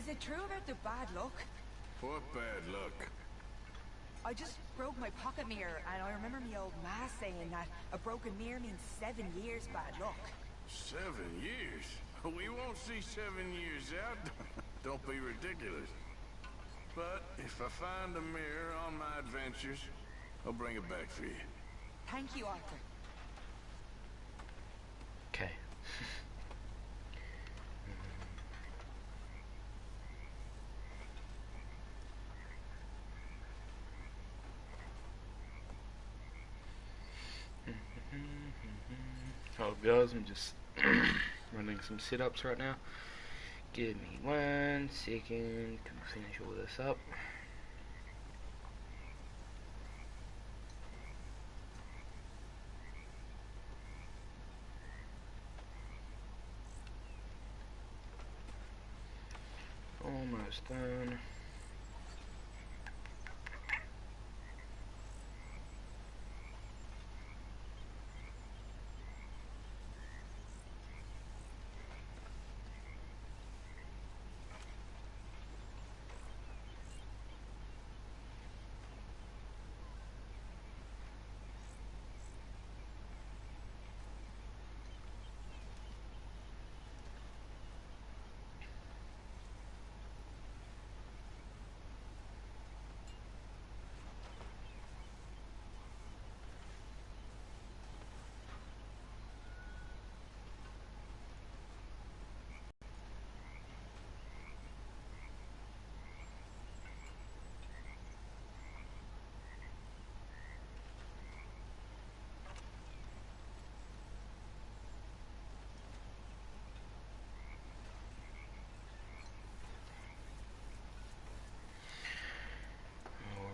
Is it true about the bad luck? What bad luck? I just broke my pocket mirror, and I remember me old ma saying that a broken mirror means 7 years bad luck. 7 years? We won't see 7 years out. Don't be ridiculous. But if I find a mirror on my adventures, I'll bring it back for you. Thank you, Arthur. Okay. Oh guys, I'm just running some sit-ups right now. Give me 1 second to finish all this up. Almost done.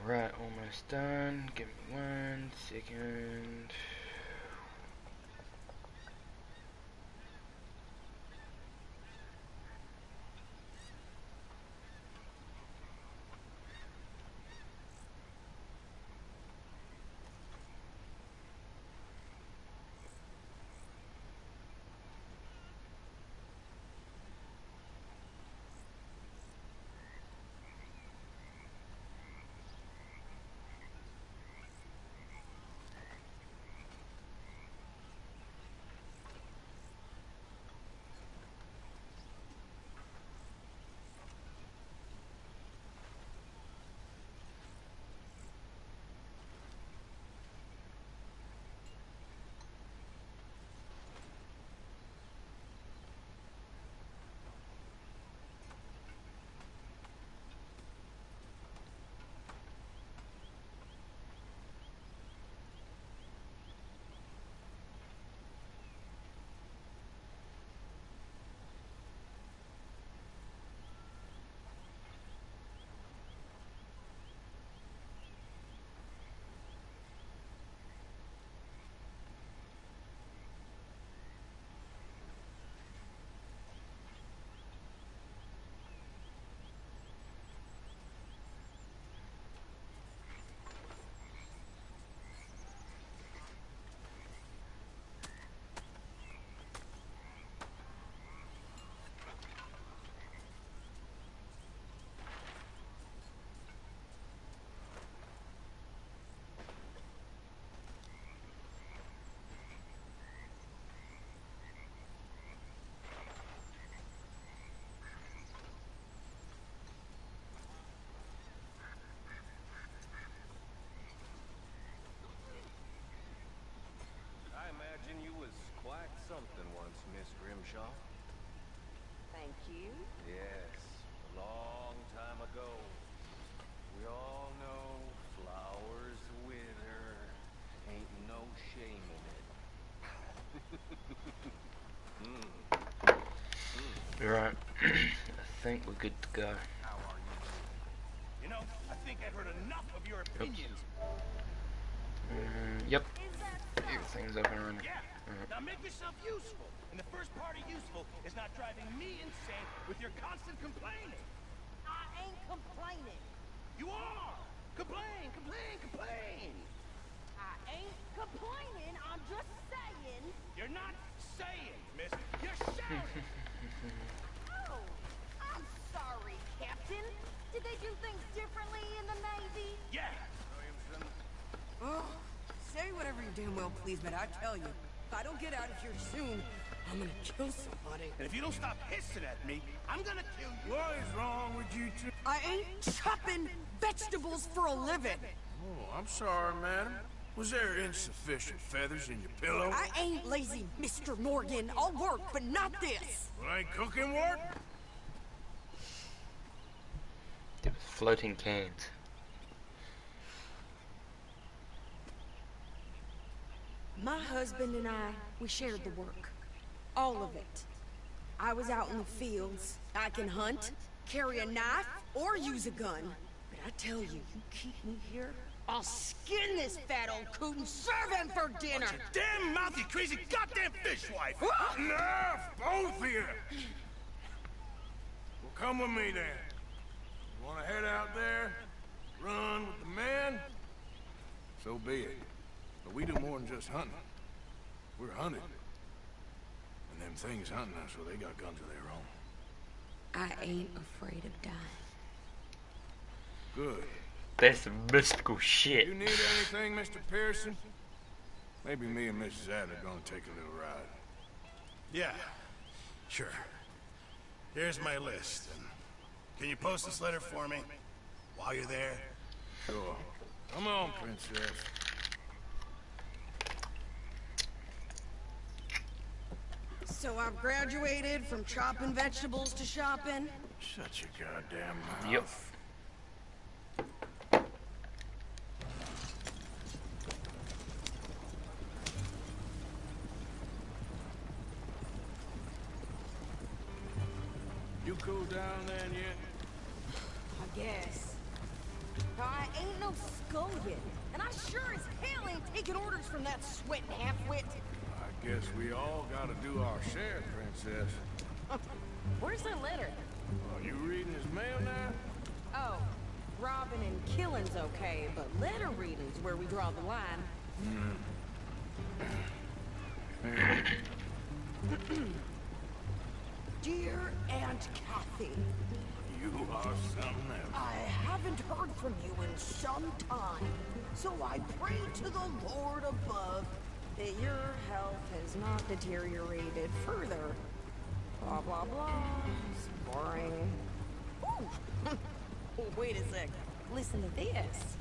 Alright, almost done. Give me 1 second. something once, Miss Grimshaw. Thank you. Yes, a long time ago. We all know flowers wither. Ain't no shame in it. You're right. I think we're good to go. How are you? You know, I think I've heard enough of your opinions. Yep. Everything's up and running. Yeah. Now make yourself useful. And the first part of useful is not driving me insane with your constant complaining. I ain't complaining. You are! Complain, complain, complain! I ain't complaining. I'm just saying. You're not saying, miss. You're shouting! Oh, I'm sorry, Say whatever you damn well please, but I tell you, if I don't get out of here soon, I'm gonna kill somebody. And if you don't stop hissing at me, I'm gonna kill you. What is wrong with you two? I ain't chopping vegetables for a living. Oh, I'm sorry, madam. Was there insufficient feathers in your pillow? I ain't lazy, Mr. Morgan. I'll work, but not this. Well, ain't cooking work? There was floating cans. My husband and I, we shared the work. All of it. I was out in the fields. I can hunt, carry a knife, or use a gun. But I tell you, you keep me here, I'll skin this fat old coot and serve him for dinner. Damn mouth, you crazy goddamn fishwife! Enough, both of you! Well, come with me then. You wanna head out there, run with the men? So be it. But we do more than just hunting. We're hunted. And them things hunting us, so they got guns of their own. I ain't afraid of dying. Good. That's some mystical shit. You need anything, Mr. Pearson? Maybe me and Mrs. Adler are gonna take a little ride. Yeah, sure. Here's my list. And can you post this letter for me while you're there? Sure. Come on, princess. So I've graduated from chopping vegetables to shopping. Shut your goddamn mouth. Yep. You cool down then yet? I guess. I ain't no scullion, and I sure as hell ain't taking orders from that sweating half-wit. I guess we all gotta do our share, princess. Where's that letter? Are you reading his mail now? Oh, robbing and killing's okay, but letter reading's where we draw the line. Dear Aunt Kathy, You are something else. I haven't heard from you in some time, so I pray to the Lord above that your health has not deteriorated further. Blah, blah, blah. It's boring. Ooh. Wait a sec. Listen to this.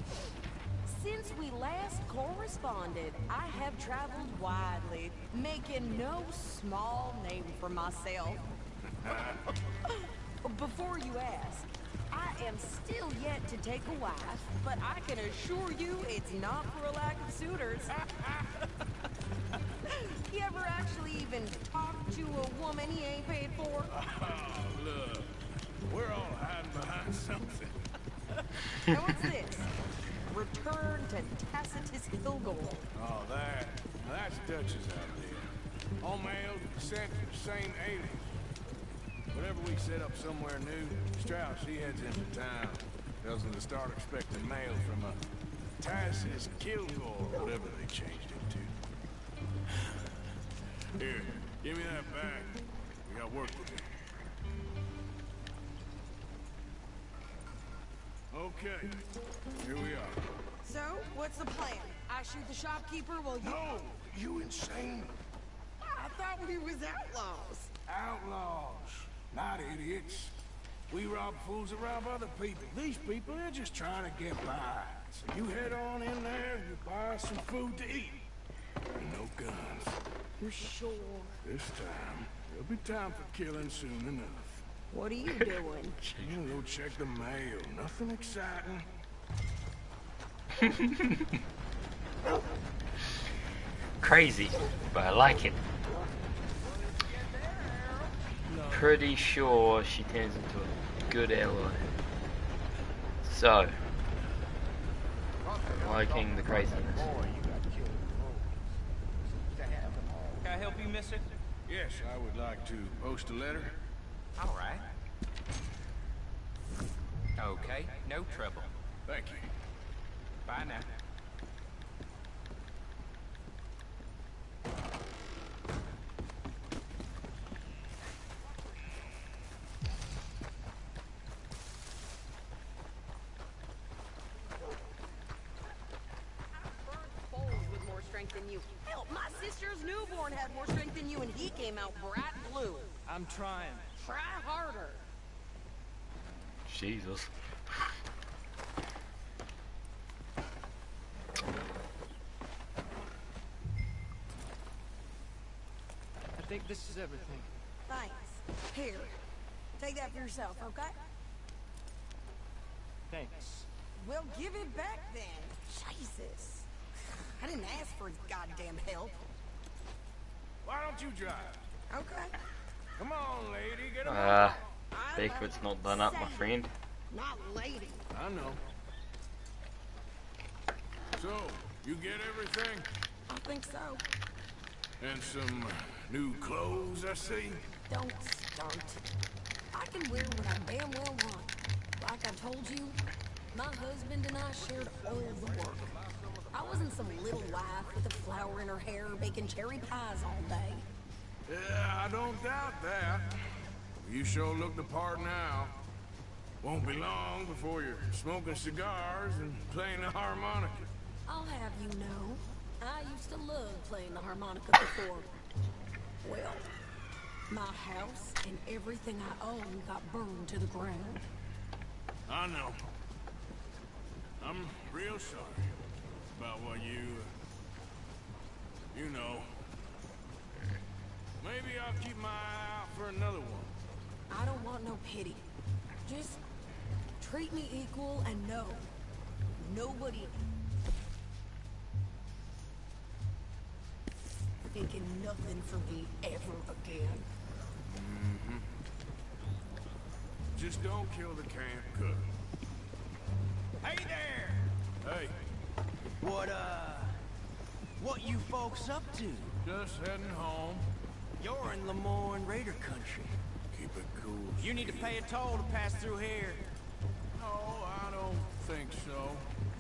Since we last corresponded, I have traveled widely, making no small name for myself. Before you ask, I am still yet to take a wife, but I can assure you it's not for a lack of suitors. You ever actually even talk to a woman he ain't paid for? Oh, look. We're all hiding behind something. Now what's this? Return to Tacitus Kilgore. Oh, that. Now that's Dutch's idea. All mails are sent to the same alias. Whenever we set up somewhere new, Strauss, he heads into town. Tells them to start expecting mail from a Tacitus Kilgore, whatever they changed it to. Here, give me that bag. We got work to do. Okay, here we are. So, what's the plan? I shoot the shopkeeper while you... No, you insane. I thought we was outlaws. Outlaws, not idiots. We rob fools that rob other people. These people, they're just trying to get by. So you head on in there, you buy some food to eat. And no guns. You sure? This time, there'll be time for killing soon enough. What are you doing? You go check the mail. Nothing exciting. Crazy, but I like it. Pretty sure she turns into a good ally. So, I'm liking the craziness. Can I help you, mister? Yes, I would like to post a letter. All right. Okay, no trouble. Thank you. Bye now. Bowls with more than you. Hell, my sister's newborn had more strength than you, and he came out bright blue. I'm trying. Try harder. Jesus. I think this is everything. Thanks. Here, take that for yourself, okay? Thanks. Well, give it back then. Jesus. I didn't ask for his goddamn help. Why don't you drive? Okay. Come on, lady, get him Ah, I Bigfoot's not done up, my friend. Not lady. I know. So, you get everything? I think so. And some new clothes, I see? Don't start. I can wear what I damn well want. Like I told you, my husband and I shared all the work. I wasn't some little wife with a flower in her hair baking cherry pies all day. Yeah, I don't doubt that. You sure look the part now. Won't be long before you're smoking cigars and playing the harmonica. I'll have you know, I used to love playing the harmonica before. Well, my house and everything I own got burned to the ground. I know. I'm real sorry about what you know. Maybe I'll keep my eye out for another one. I don't want no pity. Just treat me equal and no, nobody thinking nothing for me ever again. Mm-hmm. Just don't kill the camp cook. Hey there! Hey, What you folks up to? just heading home. You're in Lemoyne Raider country. Keep it cool. You need to pay a toll to pass through here. No, I don't think so.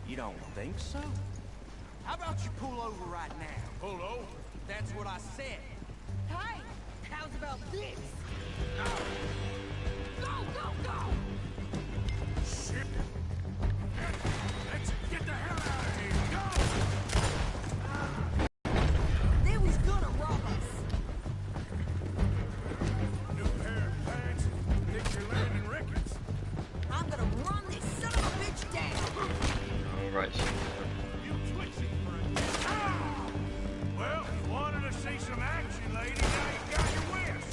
You don't think so? How about you pull over right now? Pull over. That's what I said. Hey, how's about this? Go, go, go! Shit. Let's get the hell out of here. They was gonna rob us. Go! New pair of pants. Think you're landing Ricketts. I'm gonna run this son of a bitch down. Alright. You twitching for a minute. Ah! Well, you wanted to see some action, lady. Now you got your wish.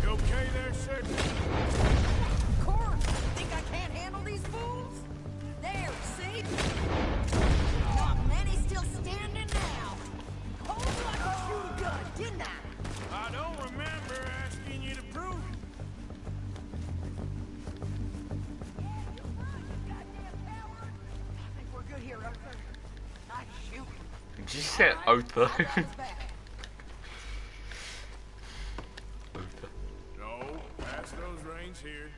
You okay there, sir? Of course. Think I can't handle these fools? There, see? Not many still standing now. Hold like a shoot a gun, didn't I? I don't remember asking you to prove it. I think we're good here, Arthur. Nice shooting. Did you say Otha? No, pass those reins here.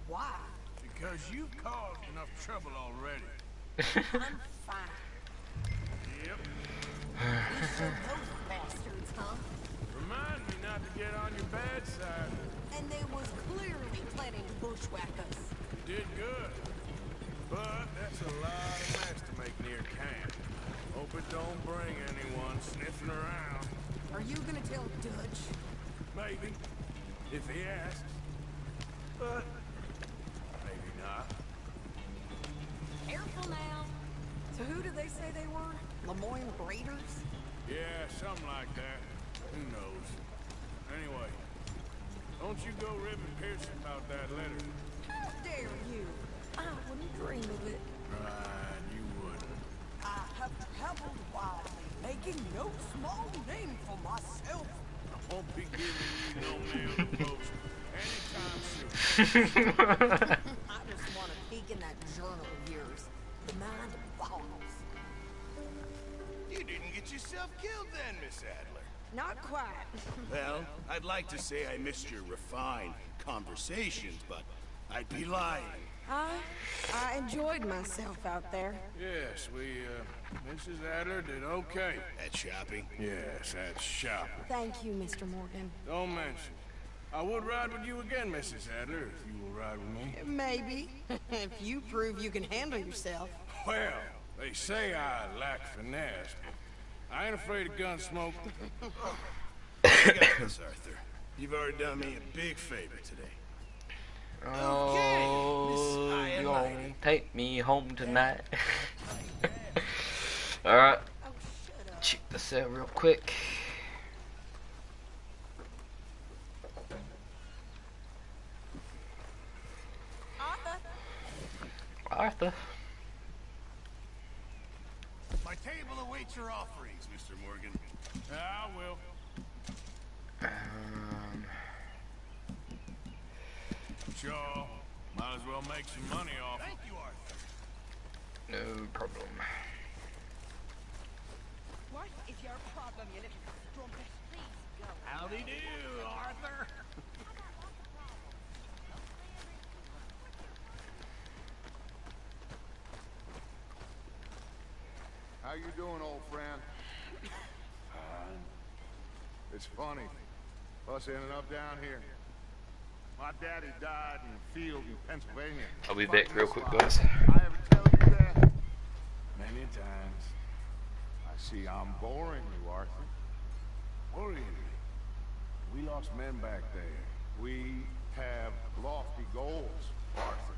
Why? Because you've caused enough trouble already. I'm fine. Yep. You still those bastards, huh? Remind me not to get on your bad side. And they was clearly planning to bushwhack us. You did good. But that's a lot of mess to make near camp. Hope it don't bring anyone sniffing around. Are you gonna tell Dutch? Maybe. If he asks. But maybe not. Careful now. So who did they say they were? Lemoyne Raiders? Yeah, something like that. Who knows? Anyway, don't you go ribbing Pearson about that letter. How dare you? I wouldn't dream of it. Right, you wouldn't. I have traveled widely, making no small name for myself. I won't be giving you no mail to post anytime soon. I just want to peek in that journal of yours. The mind boggles. You didn't get yourself killed then, Miss Adler. Not quite. Well, I'd like to say I missed your refined conversations, but I'd be lying. I enjoyed myself out there. Yes, Mrs. Adler did okay. At shopping? Yes, that's shopping. Thank you, Mr. Morgan. Don't mention it. I would ride with you again, Mrs. Adler, if you will ride with me. Maybe. If you prove you can handle yourself. Well, they say I lack finesse, but I ain't afraid of gun smoke. You got this, Arthur. You've already done me a big favor today. Oh, you gonna take me home tonight? Alright. Check this out real quick. Arthur. My table awaits your offerings, Mr. Morgan. I will. Sure. Might as well make some money off. Thank you, Arthur. No problem. What is your problem, you little strumpet? Please go. Howdy do, Arthur. How you doing, old friend? Fine. It's funny, us ending up down here. My daddy died in the field in Pennsylvania. I'll be back real quick, guys. I ever tell you that? Many times. I see I'm boring you, Arthur. Worrying me. We lost men back there. We have lofty goals, Arthur.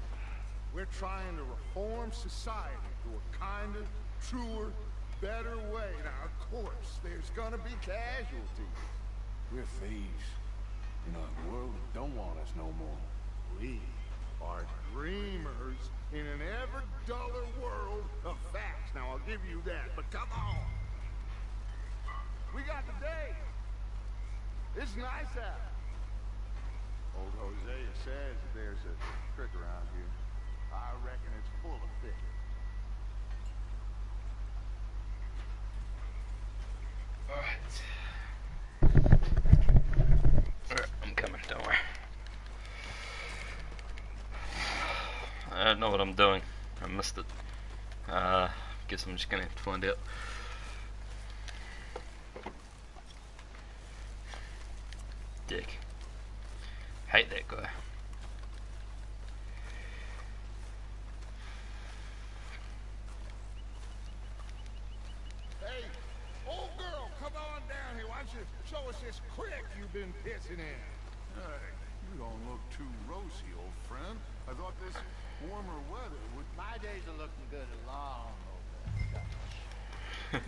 We're trying to reform society to a kinder, truer, better way. Now, of course, there's gonna be casualties. We're thieves. In a world that don't want us no more. We are dreamers in an ever duller world of facts. Now, I'll give you that, but come on. We got the day. It's nice out. Old Hosea says that there's a trick around here. I reckon it's full of fish. Alright. Alright, I'm coming, don't worry. I don't know what I'm doing. I missed it. Guess I'm just gonna have to find out. Dick. Hate that guy. Hey, old girl, come on down here. Why don't you show us this creek you've been pissing in? Hey, you don't look too rosy, old friend. I thought this warmer weather would... My days are looking good along over.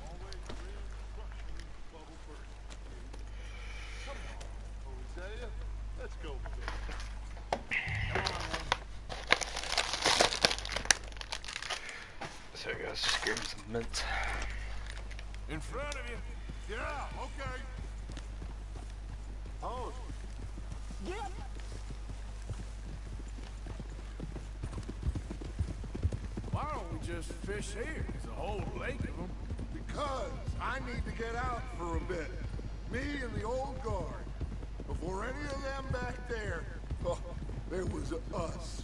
Always real crushing bubble first. Come on, Hosea. Let's go. Sorry guys, just grabbing some mint. In front of you. Yeah, okay. Oh, Yep. Why don't we just fish here? There's a whole lake of them. because I need to get out for a bit. Me and the old guard. Before any of them back there, oh, there was us.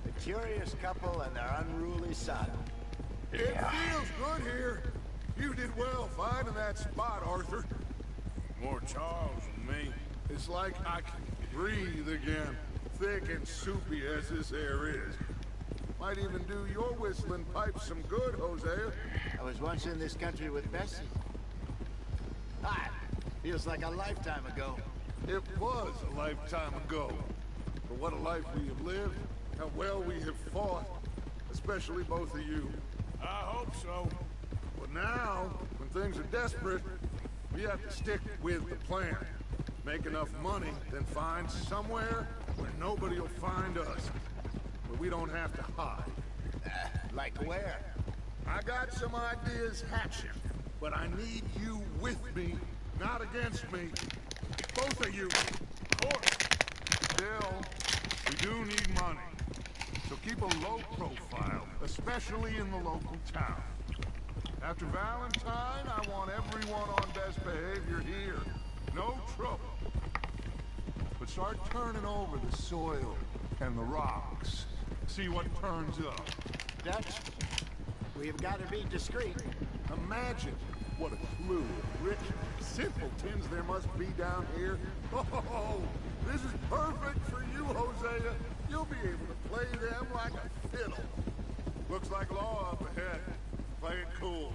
The curious couple and their unruly son. It feels good here. You did well finding that spot, Arthur. More Charles than me. It's like I can breathe again, thick and soupy as this air is. Might even do your whistling pipes some good, Hosea. I was once in this country with Bessie. Feels like a lifetime ago. It was a lifetime ago. But what a life we have lived, how well we have fought, especially both of you. I hope so. But now, when things are desperate, we have to stick with the plan. Make enough money, then find somewhere where nobody will find us. Where we don't have to hide. Like where? I got some ideas hatching, but I need you with me, not against me. Both of you. Of course. Still, we do need money. So keep a low profile, especially in the local town. After Valentine, I want everyone on best behavior here. No trouble. But start turning over the soil and the rocks. See what turns up. Dutch, we've got to be discreet. Imagine What a slew of rich simpletons there must be down here. Oh, this is perfect for you, Hosea. You'll be able to play them like a fiddle. Looks like law up ahead. Play it cool.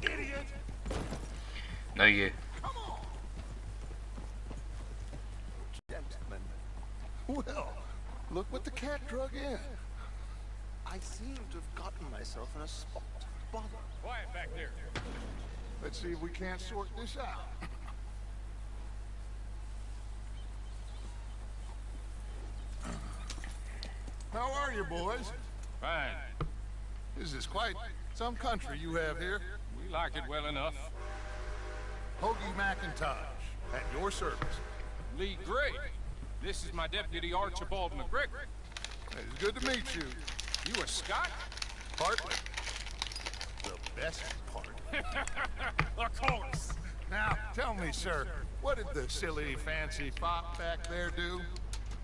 Idiot! No, you. Come on! Gentlemen. Well, look what the cat drug in. I seem to have gotten myself in a spot. Bother. Quiet back there. Let's see if we can't sort this out. How are you, boys? Fine. This is quite some country you have here. We like it well enough. Hoagie McIntosh, at your service. Lee Gray. This is my deputy Archibald McGregor. It's good to meet you. You a Scot? Partly. The best part. Of course. Now, tell me, sir, what did the silly, fancy fop back there do?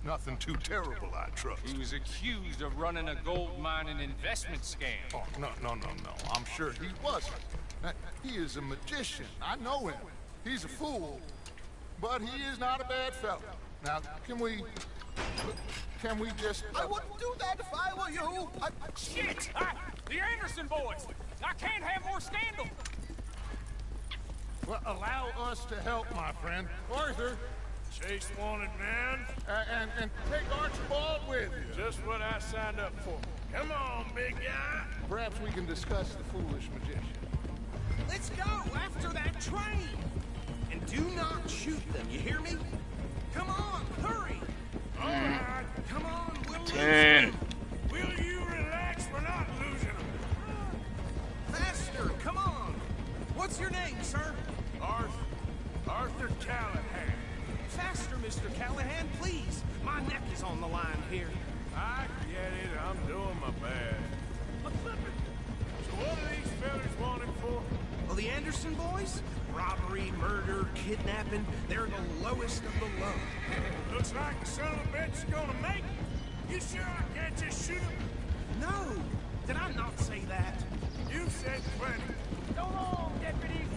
Nothing too terrible, I trust. He was accused of running a gold mining investment scam. Oh, no. I'm sure he wasn't. He is a magician. I know him. He's a fool. But he is not a bad fellow. Now, can we just... I wouldn't do that if I were you. Shit! The Anderson boys! I can't have more scandal! Well, allow us to help, my friend. Arthur, Chase wanted man. and take Archibald with you. Just what I signed up for. Come on, big guy. Perhaps we can discuss the foolish magician. Let's go after that train. And do not shoot them, you hear me? Come on, hurry. All right. Come on, we'll lose 10. them. Will you relax? We're not losing them. Faster, come on. What's your name, sir? Arthur Callahan. Faster, Mr. Callahan, please. My neck is on the line here. I get it. I'm doing my best. So what are these fellas wanted for? Well, the Anderson boys? Robbery, murder, kidnapping. They're the lowest of the low. Looks like the son of a bitch is gonna make it. You sure I can't just shoot him? No! Did I not say that? You said plenty. Go on, deputies!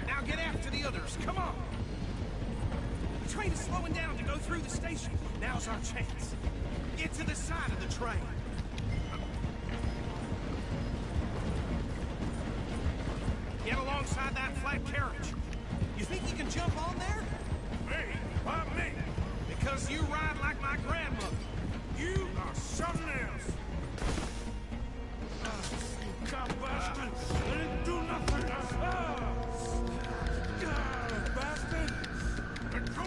Now get after the others, come on! The train is slowing down to go through the station. Now's our chance. Get to the side of the train. Get alongside that flat carriage. You think you can jump on there? Me? Why me? Because you ride like my grandmother. You are something else. You cop bastard! I didn't do nothing. Bastard! Let go!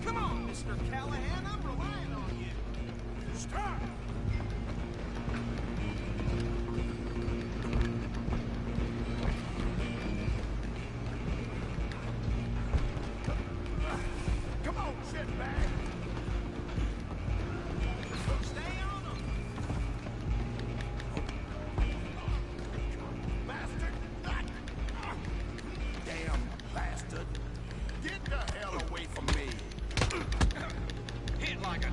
Come on, Mr. Callahan, I'm relying on you. Stop! Come on, sit back! Stay on them. Bastard! Damn bastard! Get the hell away from me! Hit like a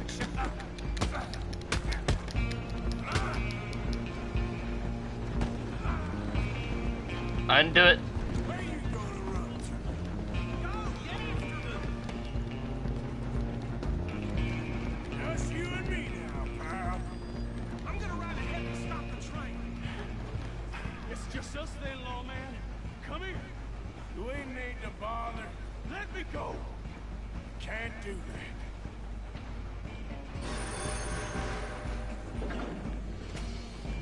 Undo it. Where you gonna run to? Just you and me now, pal. I'm gonna ride ahead and stop the train. It's just us then, lawman. Come here. Do we need to bother? Let me go. Can't do that.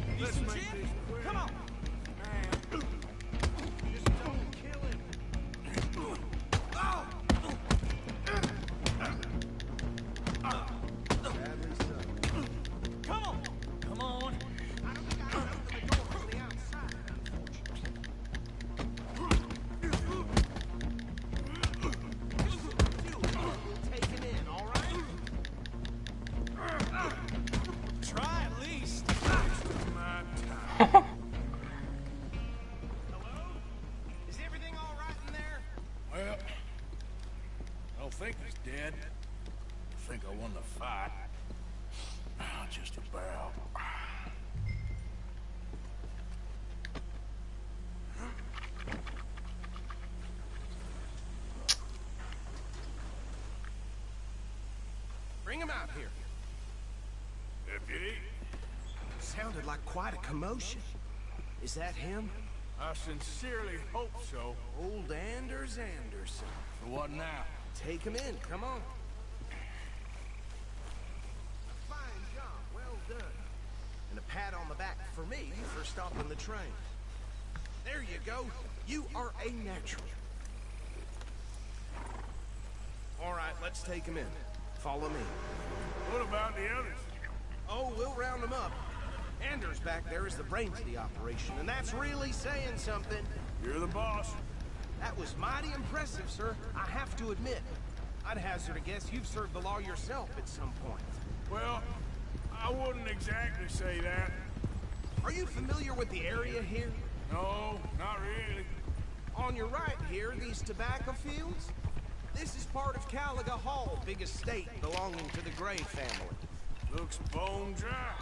Need Let's some make gin? this quick. Come on. Man. Just won the fight. Just about. Bring him out here. Deputy? Sounded like quite a commotion. Is that him? I sincerely hope so. Old Anders Anderson. What now? Take him in, come on. Fine job, well done. And a pat on the back for me for stopping the train. There you go. You are a natural. All right, let's take him in. Follow me. What about the others? Oh, we'll round them up. Anders back there is the brains of the operation, and that's really saying something. You're the boss. That was mighty impressive, sir. I have to admit. I'd hazard a guess you've served the law yourself at some point. Well, I wouldn't exactly say that. Are you familiar with the area here? No, not really. On your right here, these tobacco fields? This is part of Caliga Hall, big estate belonging to the Gray family. Looks bone dry.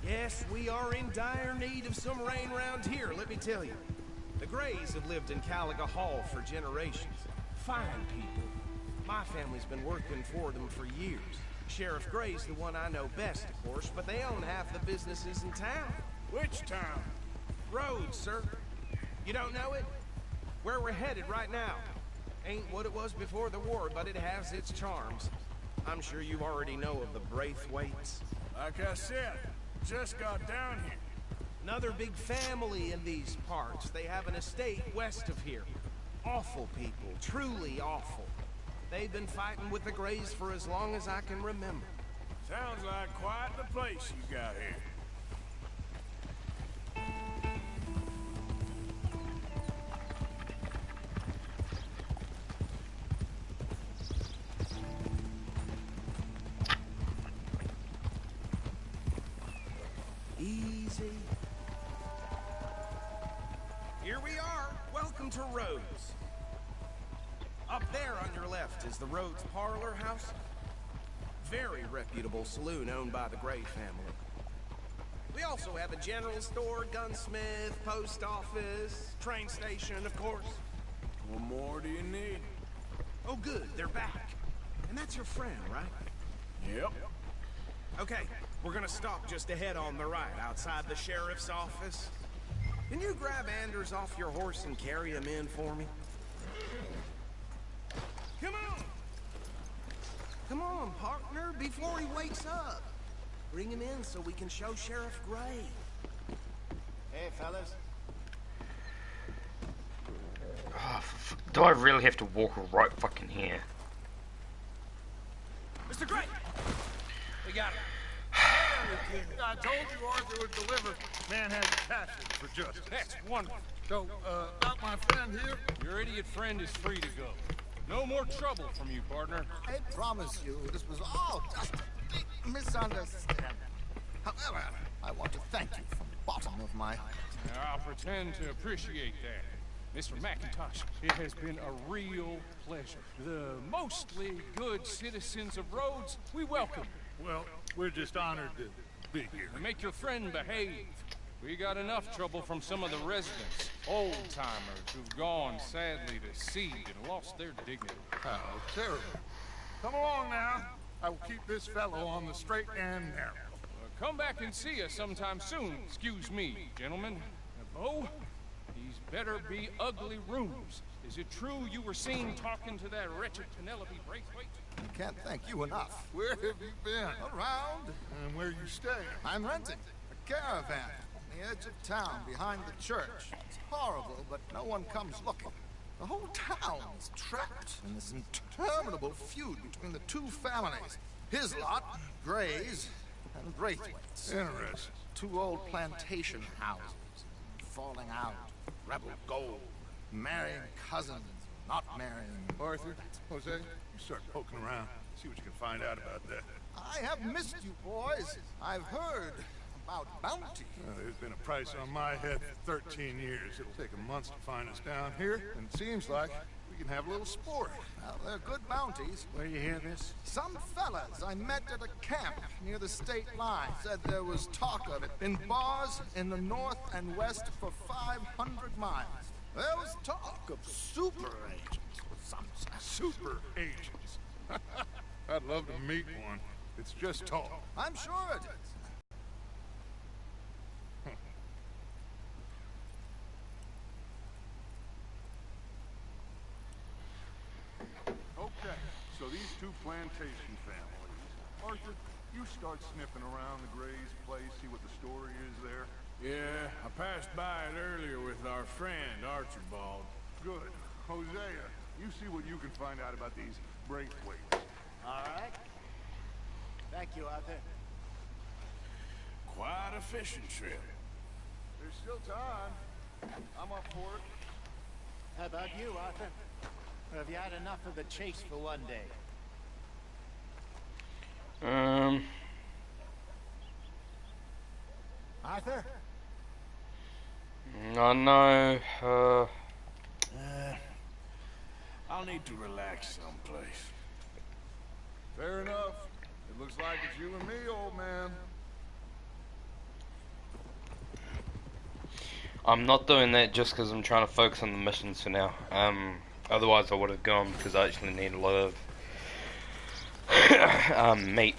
Yes, we are in dire need of some rain around here, let me tell you. The Grays have lived in Caliga Hall for generations. Fine people. My family's been working for them for years. Sheriff Gray's the one I know best, of course, but they own half the businesses in town. Which town? Rhodes, sir. You don't know it? Where we're headed right now. Ain't what it was before the war, but it has its charms. I'm sure you already know of the Braithwaites. Like I said, just got down here. Another big family in these parts. They have an estate west of here. Awful people, truly awful. They've been fighting with the Grays for as long as I can remember. Sounds like quite the place you got here. Easy. Here we are. Welcome to Rhodes. Up there on your left is the Rhodes Parlor House. Very reputable saloon owned by the Gray family. We also have a general store, gunsmith, post office, train station, of course. What more do you need? Oh, good. They're back. And that's your friend, right? Yep. Okay, we're gonna stop just ahead on the right, outside the sheriff's office. Can you grab Anders off your horse and carry him in for me? Come on! Come on, partner, before he wakes up. Bring him in so we can show Sheriff Gray. Hey, fellas. Oh, do I really have to walk right fucking here? Mr. Gray! We got him. I told you Arthur would deliver. Man has a passion for justice. That's wonderful. So, about my friend here? Your idiot friend is free to go. No more trouble from you, partner. I promise you, this was all just a big misunderstanding. However, I want to thank you from the bottom of my heart. Now, I'll pretend to appreciate that. Mr. McIntosh, it has been a real pleasure. The mostly good citizens of Rhodes, we welcome you. Well, we're just honored to be here. And make your friend behave. We got enough trouble from some of the residents, old-timers who've gone sadly to seed and lost their dignity. How terrible. Come along now. I will keep this fellow on the straight and narrow. Come back and see us sometime soon. Excuse me, gentlemen. Bo, these better be ugly rooms. Is it true you were seen talking to that wretched Penelope Braithwaite? I can't thank you enough. Where have you been? Around. And where you stay? I'm renting a caravan on the edge of town behind the church. It's horrible, but no one comes looking. The whole town is trapped in this interminable feud between the two families. His lot, Gray's, and Braithwaite's. Interesting. Two old plantation houses, falling out, rebel gold, marrying cousins, not marrying. Arthur, Jose, you start poking around. See what you can find out about that. I have missed you, boys. I've heard about bounty. There's been a price on my head for 13 years. It'll take a month to find us down here, and it seems like we can have a little sport. Well, they're good bounties. Where you hear this? Some fellas I met at a camp near the state line said there was talk of it in bars in the north and west for 500 miles. There was talk of super agents. Some Super agents. I'd love to meet one. It's just talk. I'm sure it is. Okay, so these two plantation families. Arthur, you start sniffing around the Gray's place, see what the story is there. Yeah, I passed by it earlier with our friend, Archibald. Good. Hosea, you see what you can find out about these Braithwaites. All right. Thank you, Arthur. Quite a fishing trip. There's still time. I'm up for it. How about you, Arthur? Or have you had enough of the chase for one day? Arthur? No, I'll need to relax someplace. Fair enough. It looks like it's you and me, old man. I'm not doing that just because I'm trying to focus on the missions for now. Otherwise I would have gone because I actually need a lot of meat.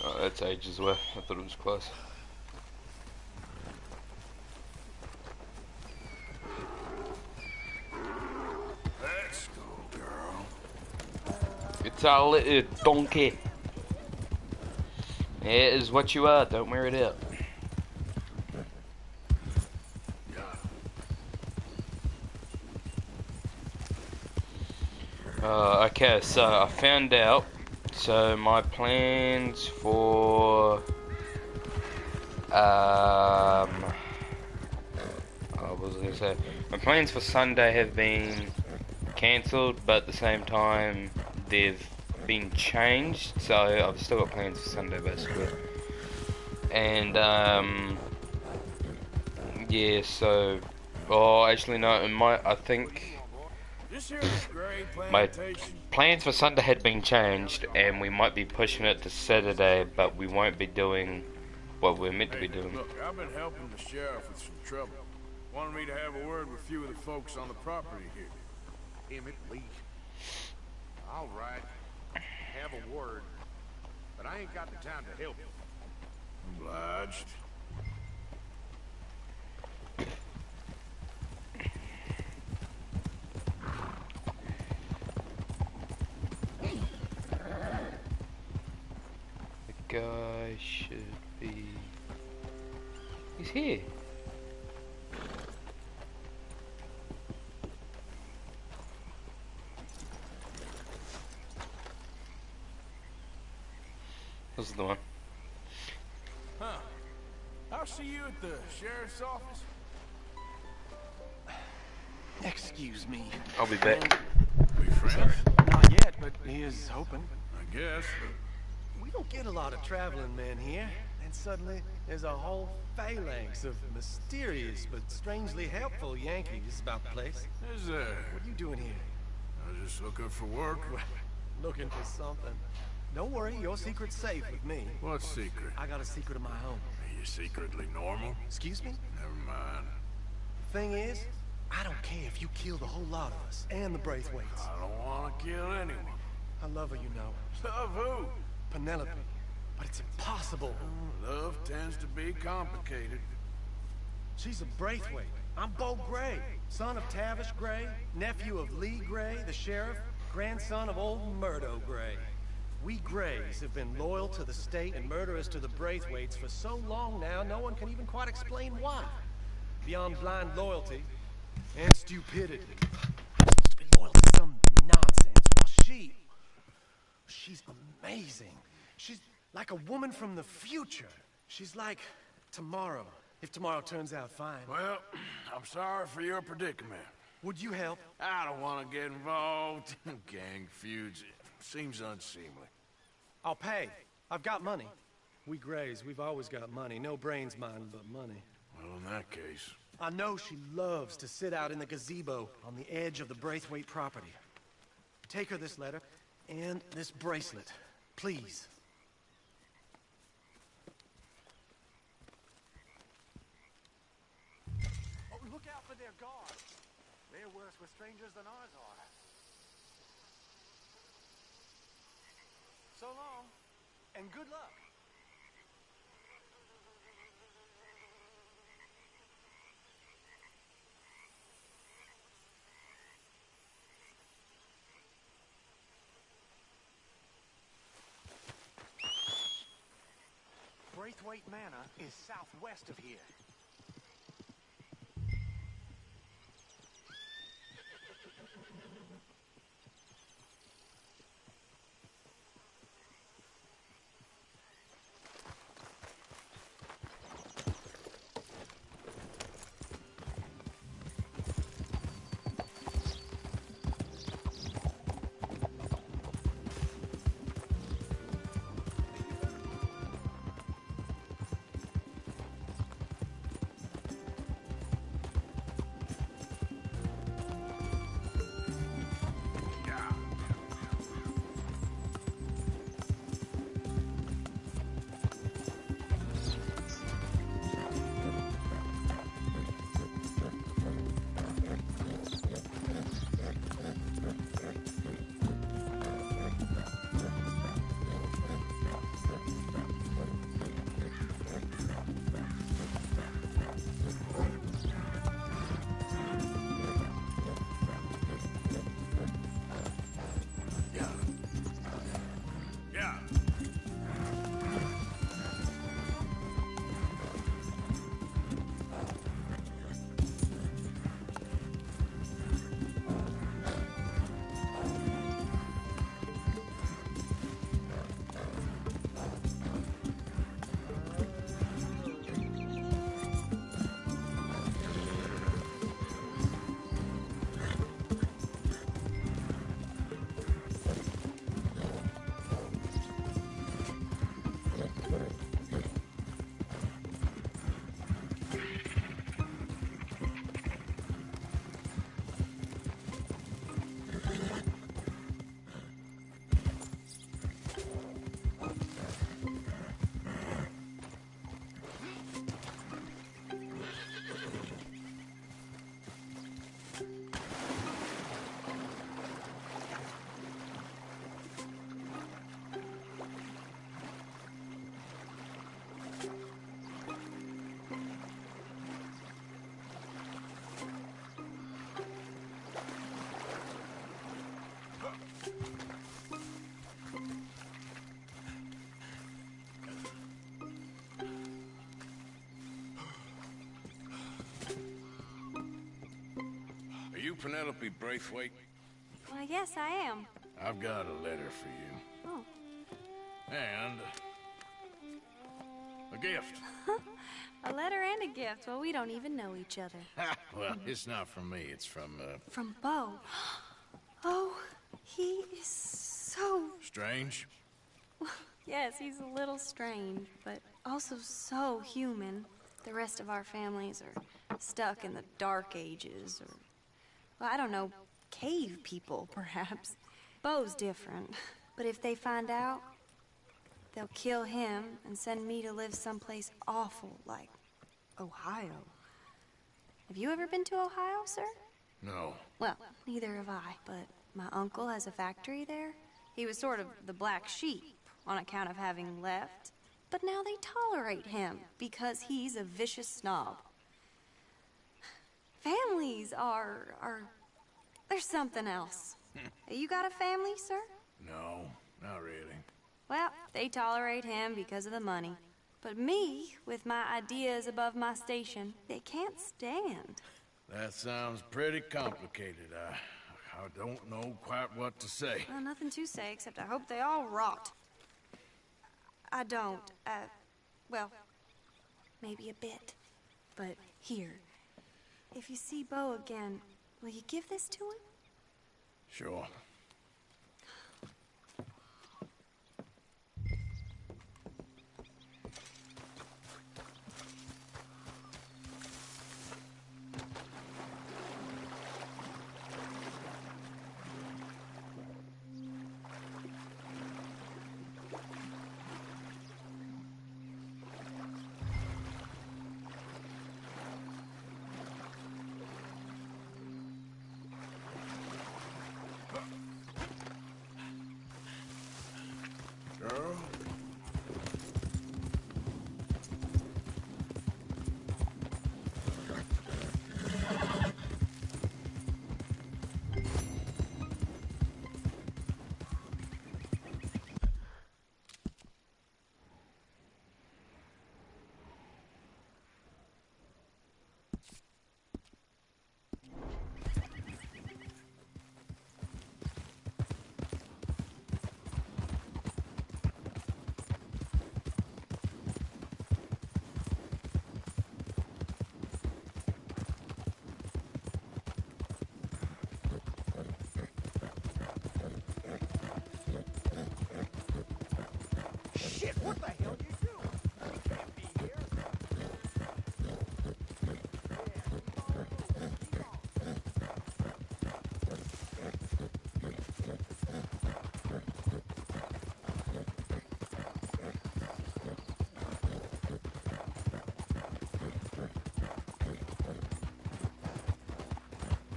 Oh, that's ages away. I thought it was close. Let's go, girl. It's a little donkey. It is what you are. Don't wear it out. Okay, so I found out. So my plans for what was I gonna say? My plans for Sunday have been cancelled, but at the same time they've been changed. So I've still got plans for Sunday basically. And yeah, so actually no, I think my plans for Sunday had been changed, and we might be pushing it to Saturday, but we won't be doing what we're meant to be doing. Look, I've been helping the sheriff with some trouble. Wanted me to have a word with a few of the folks on the property here. Emmett Lee. All right. Have a word. But I ain't got the time to help you. Obliged. The guy should be... He's here. This is the one. Huh. I'll see you at the sheriff's office. Excuse me. I'll be back. We friends? Not yet, but he is hoping. I guess. We don't get a lot of traveling men here, and suddenly there's a whole phalanx of mysterious but strangely helpful Yankees about the place. Is there? What are you doing here? I was just looking for work. Looking for something. Don't worry, your secret's safe with me. What secret? I got a secret of my own. Are you secretly normal? Excuse me? Never mind. Thing is, I don't care if you kill the whole lot of us and the Braithwaites. I don't want to kill anyone. I love her, you know. Love who? Penelope. But it's impossible. Love tends to be complicated. She's a Braithwaite. I'm Bo Gray, son of Tavish Gray, nephew of Lee Gray, the sheriff, grandson of old Murdo Gray. We Grays have been loyal to the state and murderers to the Braithwaites for so long now, no one can even quite explain why. Beyond blind loyalty and stupidity. I'm supposed to be loyal to some nonsense, while she's amazing. She's like a woman from the future. She's like tomorrow, if tomorrow turns out fine. Well, I'm sorry for your predicament. Would you help? I don't want to get involved. Gang feuds. Seems unseemly. I'll pay. I've got money. We Grays, we've always got money. No brains, mind, but money. Well, in that case... I know she loves to sit out in the gazebo on the edge of the Braithwaite property. Take her this letter and this bracelet, please. Oh, look out for their guards. They're worse with strangers than ours are. So long, and good luck. Braithwaite Manor is southwest of here. Are you Penelope Braithwaite? Well, yes, I am. I've got a letter for you. Oh. And... a gift. A letter and a gift. Well, we don't even know each other. Well, it's not from me. It's from, From Bo. Oh, he is so... Strange? Yes, he's a little strange, but also so human. The rest of our families are stuck in the Dark Ages, or... well, I don't know, cave people, perhaps. Bo's different. But if they find out, they'll kill him and send me to live someplace awful like Ohio. Have you ever been to Ohio, sir? No. Well, neither have I, but my uncle has a factory there. He was sort of the black sheep on account of having left. But now they tolerate him because he's a vicious snob. Families are there's something else. You got a family, sir? No, not really. Well, they tolerate him because of the money. But me, with my ideas above my station, they can't stand. That sounds pretty complicated. I don't know quite what to say. Well, nothing to say, except I hope they all rot. I don't, well, maybe a bit. But here, if you see Bo again, Will you give this to him? Sure. Girl? Shit, what the hell you doing? You can't be here.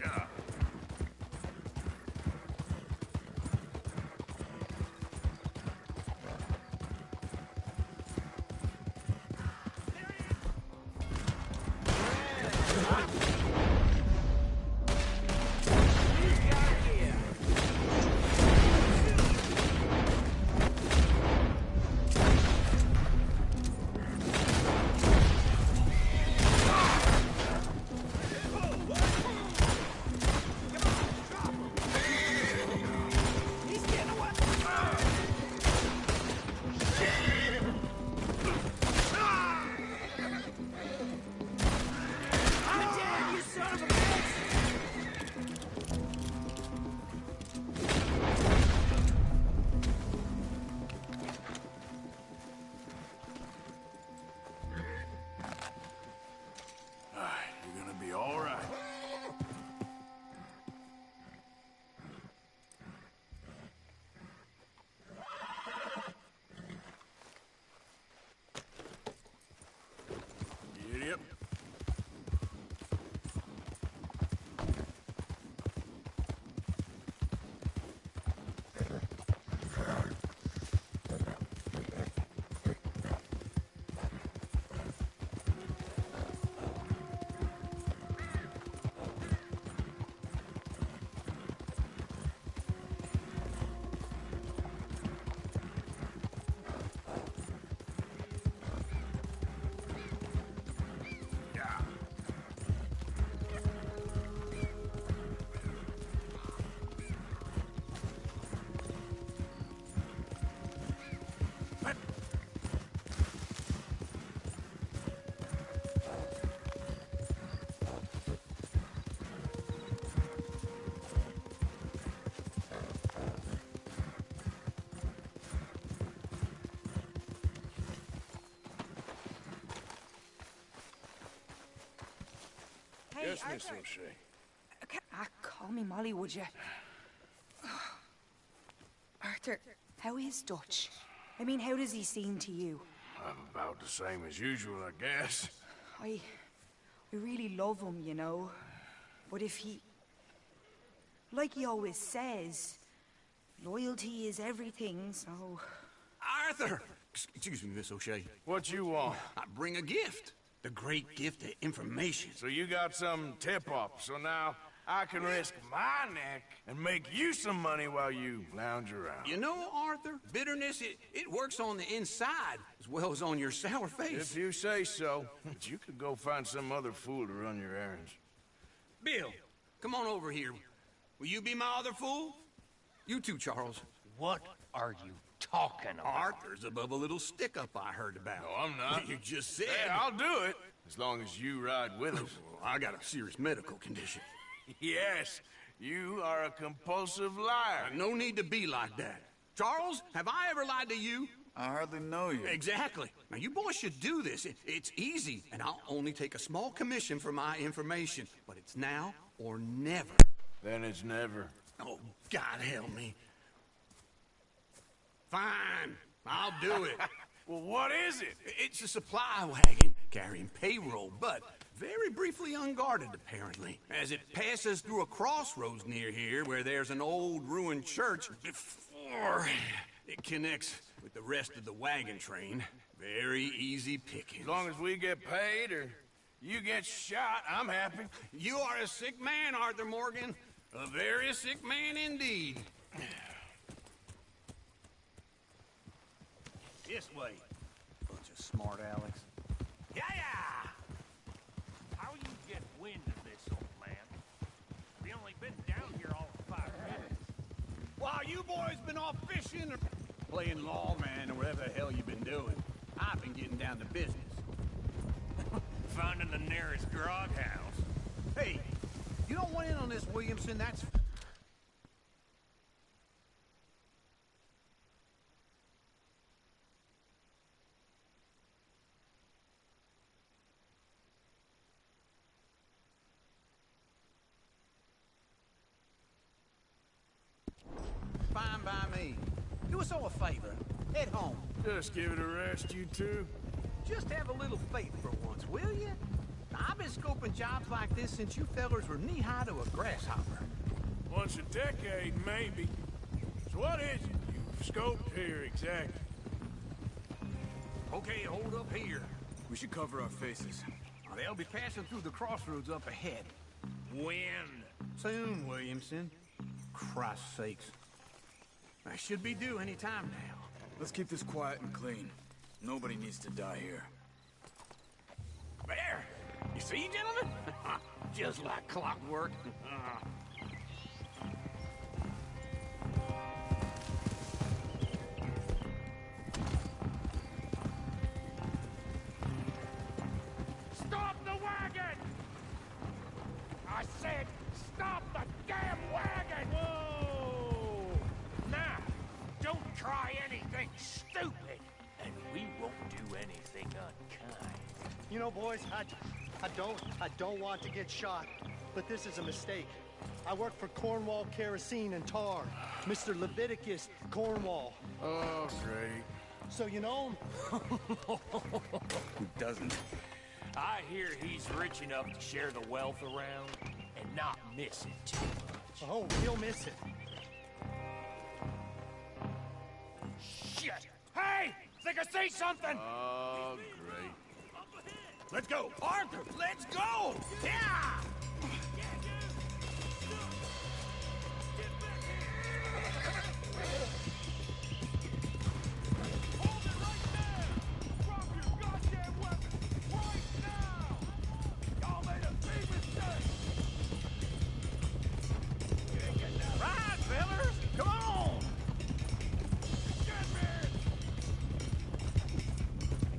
Yeah. You're gonna be all right. Yep. Hey, Yes, Miss Arthur. O'Shea. Call me Molly, would you? Arthur, how is Dutch? I mean, how does he seem to you? I'm about the same as usual, I guess. I really love him, you know. But if he... Like he always says, loyalty is everything, so... Arthur! Excuse me, Miss O'Shea. What you want? I bring a gift. The great gift of information. So you got some tip-off, so now I can risk my neck and make you some money while you lounge around. You know, Arthur, bitterness, it works on the inside as well as on your sour face. If you say so, but you could go find some other fool to run your errands. Bill, come on over here. Will you be my other fool? You too, Charles. What are you talking about? Arthur's above a little stick-up I heard about. No, I'm not. You just said... Hey, I'll do it, as long as you ride with us. I got a serious medical condition. Yes, you are a compulsive liar. No need to be like that. Charles, have I ever lied to you? I hardly know you. Exactly. Now, you boys should do this. It's easy, and I'll only take a small commission for my information. But it's now or never. Then it's never. Oh, God help me. Fine, I'll do it. Well, what is it? It's a supply wagon carrying payroll, but very briefly unguarded, apparently. As it passes through a crossroads near here where there's an old ruined church before it connects with the rest of the wagon train. Very easy pickings. As long as we get paid or you get shot, I'm happy. You are a sick man, Arthur Morgan. A very sick man indeed. This way. Bunch of smart Alex. Yeah! How you get wind of this, old man? We only been down here all of 5 minutes. While you boys been off fishing or playing lawman or whatever the hell you've been doing, I've been getting down to business. Finding the nearest grog house. Hey, you don't want in on this, Williamson. That's... Fine by me. Do us all a favor. Head home. Just give it a rest, you two. Just have a little faith for once, will you? I've been scoping jobs like this since you fellers were knee-high to a grasshopper. Once a decade, maybe. So what is it you've scoped here exactly? Okay, hold up here. We should cover our faces. They'll be passing through the crossroads up ahead. When? Soon, Williamson. Christ's sakes. I should be due any time now. Let's keep this quiet and clean. Nobody needs to die here. There! You see, gentlemen? Just like clockwork. Stop the wagon! I said, stop the damn wagon! Whoa! Now, don't try anything stupid, and we won't do anything unkind. You know, boys, I don't want to get shot, but this is a mistake. I work for Cornwall Kerosene and Tar, Mr. Leviticus Cornwall. Oh, great. So you know him? Who doesn't? I hear he's rich enough to share the wealth around and not miss it too much. Oh, he'll miss it. Shit! Hey! Think I see something! Oh, great. Let's go! Arthur, let's go! Yeah! Right, fellas! Come on!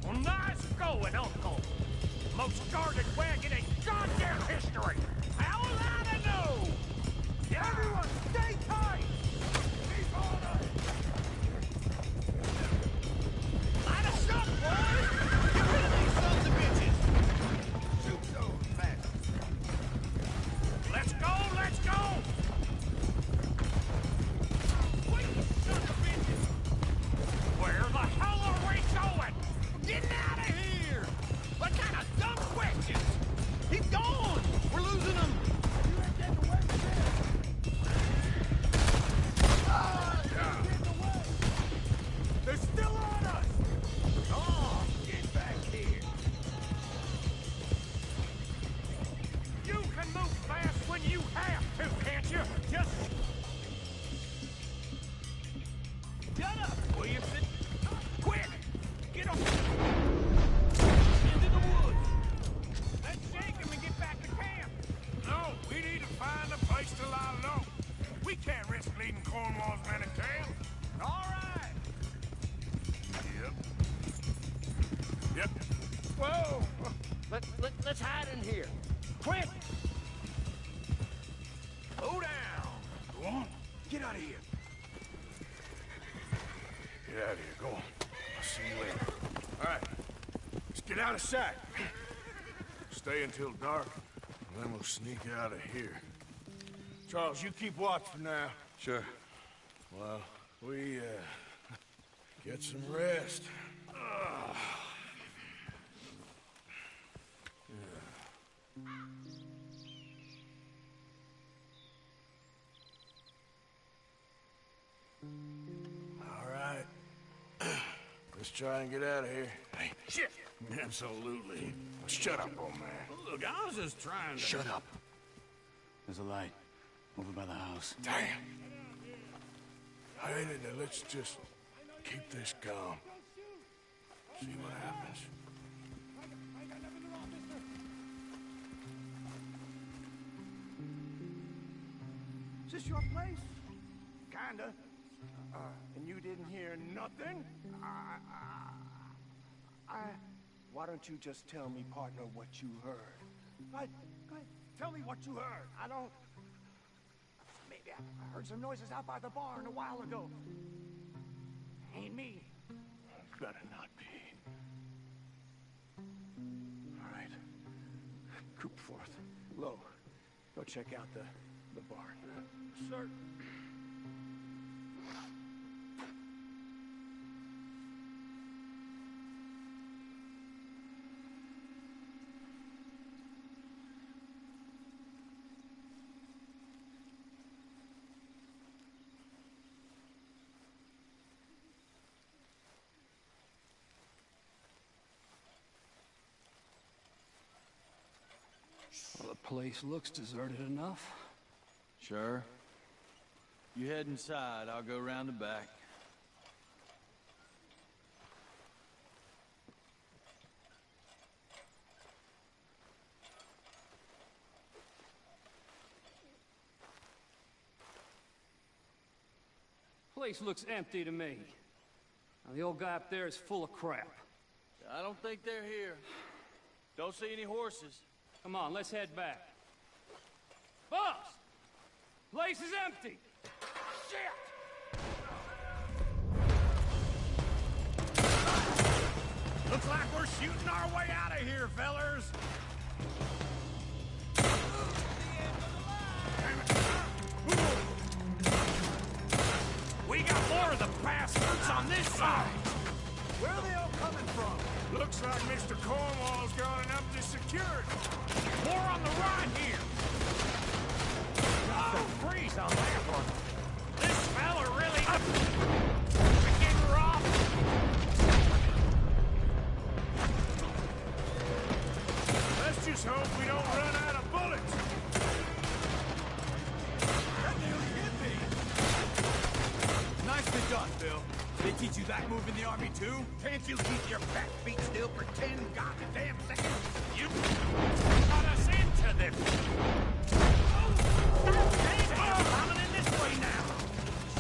Well, nice going, Uncle. Most guarded wagon in goddamn history. How will I know? Everyone, stay tight. Keep on us. Light us up, boys! Get rid of these sons of bitches! Shoot those bastards! Let's go, let's go! Wait, you son of bitches! Where the hell are we going? Getting out of here! What kind of dumb questions? He's gone! We're losing him! You ain't getting away from this! They're still on us! Oh, get back here! You can move fast when you have to, can't you? Just Shut up, Williamson! Quick! Get him! Into the woods! Let's shake him and get back to camp! No, we need to find a place to lie low. We can't risk leading Cornwall's men in town. All right! Yep. whoa! Let's hide in here, quick! get out of here. Go on. I'll see you later. All right. Let's get out of sight. Stay until dark, and then we'll sneak out of here. Charles, you keep watch for now. Sure. Well, we, get some rest. All right. Let's try and get out of here. Hey, shit! Absolutely. Shut up, old man. Look, I was just trying to... Shut up. There's a light over by the house. Damn. Hey, let's just keep this calm. See what happens. Is this your place? Kinda. And you didn't hear nothing? Why don't you just tell me, partner, what you heard? Go ahead. Tell me what you heard. I don't... Maybe I heard some noises out by the barn a while ago. Ain't me. Better not be. All right. Coop forth. Lo, go check out the barn. Sir. Well, the place looks deserted enough. Sure. You head inside, I'll go round the back. Place looks empty to me. Now, the old guy up there is full of crap. I don't think they're here. Don't see any horses. Come on, let's head back. Boss! Place is empty! Shit! Looks like we're shooting our way out of here, fellers! We got more of the bastards on this side! Where are they all coming from? Looks like Mr. Cornwall's gone up to security. More on the right here! Oh, freeze on that one! This fella really... We're getting robbed! Let's just hope we don't run out of bullets. That nearly hit me! Nicely done, Bill. They teach you that move in the army, too? Can't you keep your back feet still for 10 goddamn seconds? You got us into this! Oh, coming in this way now!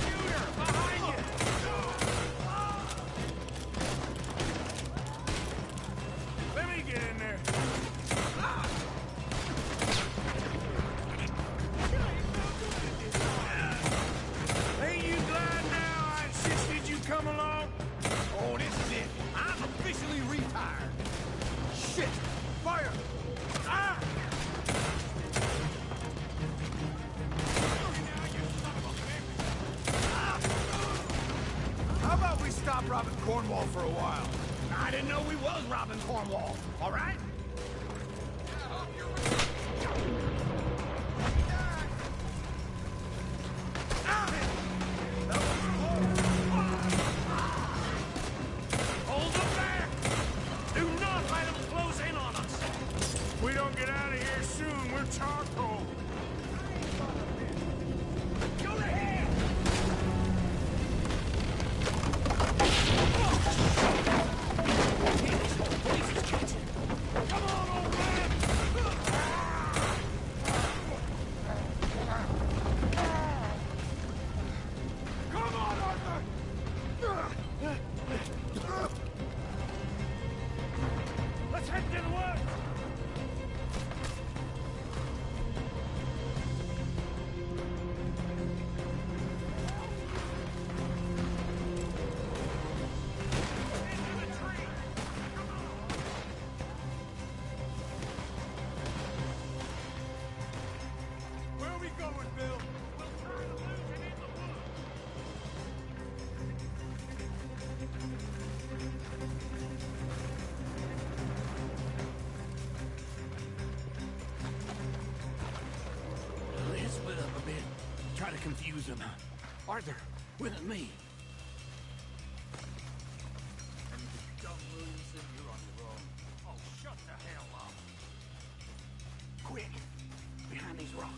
Shooter, behind you! Let me get in there. Ain't you glad now I insisted you come along? Oh, this is it. I'm officially retired. Shit! Fire! Ah! How about we stop robbing Cornwall for a while? I didn't know we was robbing Cornwall. All right? Hold them back! Do not let them close in on us! If we don't get out of here soon, we're charcoal. Go ahead! This whole place is catching. to confuse them. Arthur, with me. And if you don't, Williamson, you're on your own. Oh, shut the hell up. Quick, behind these rocks.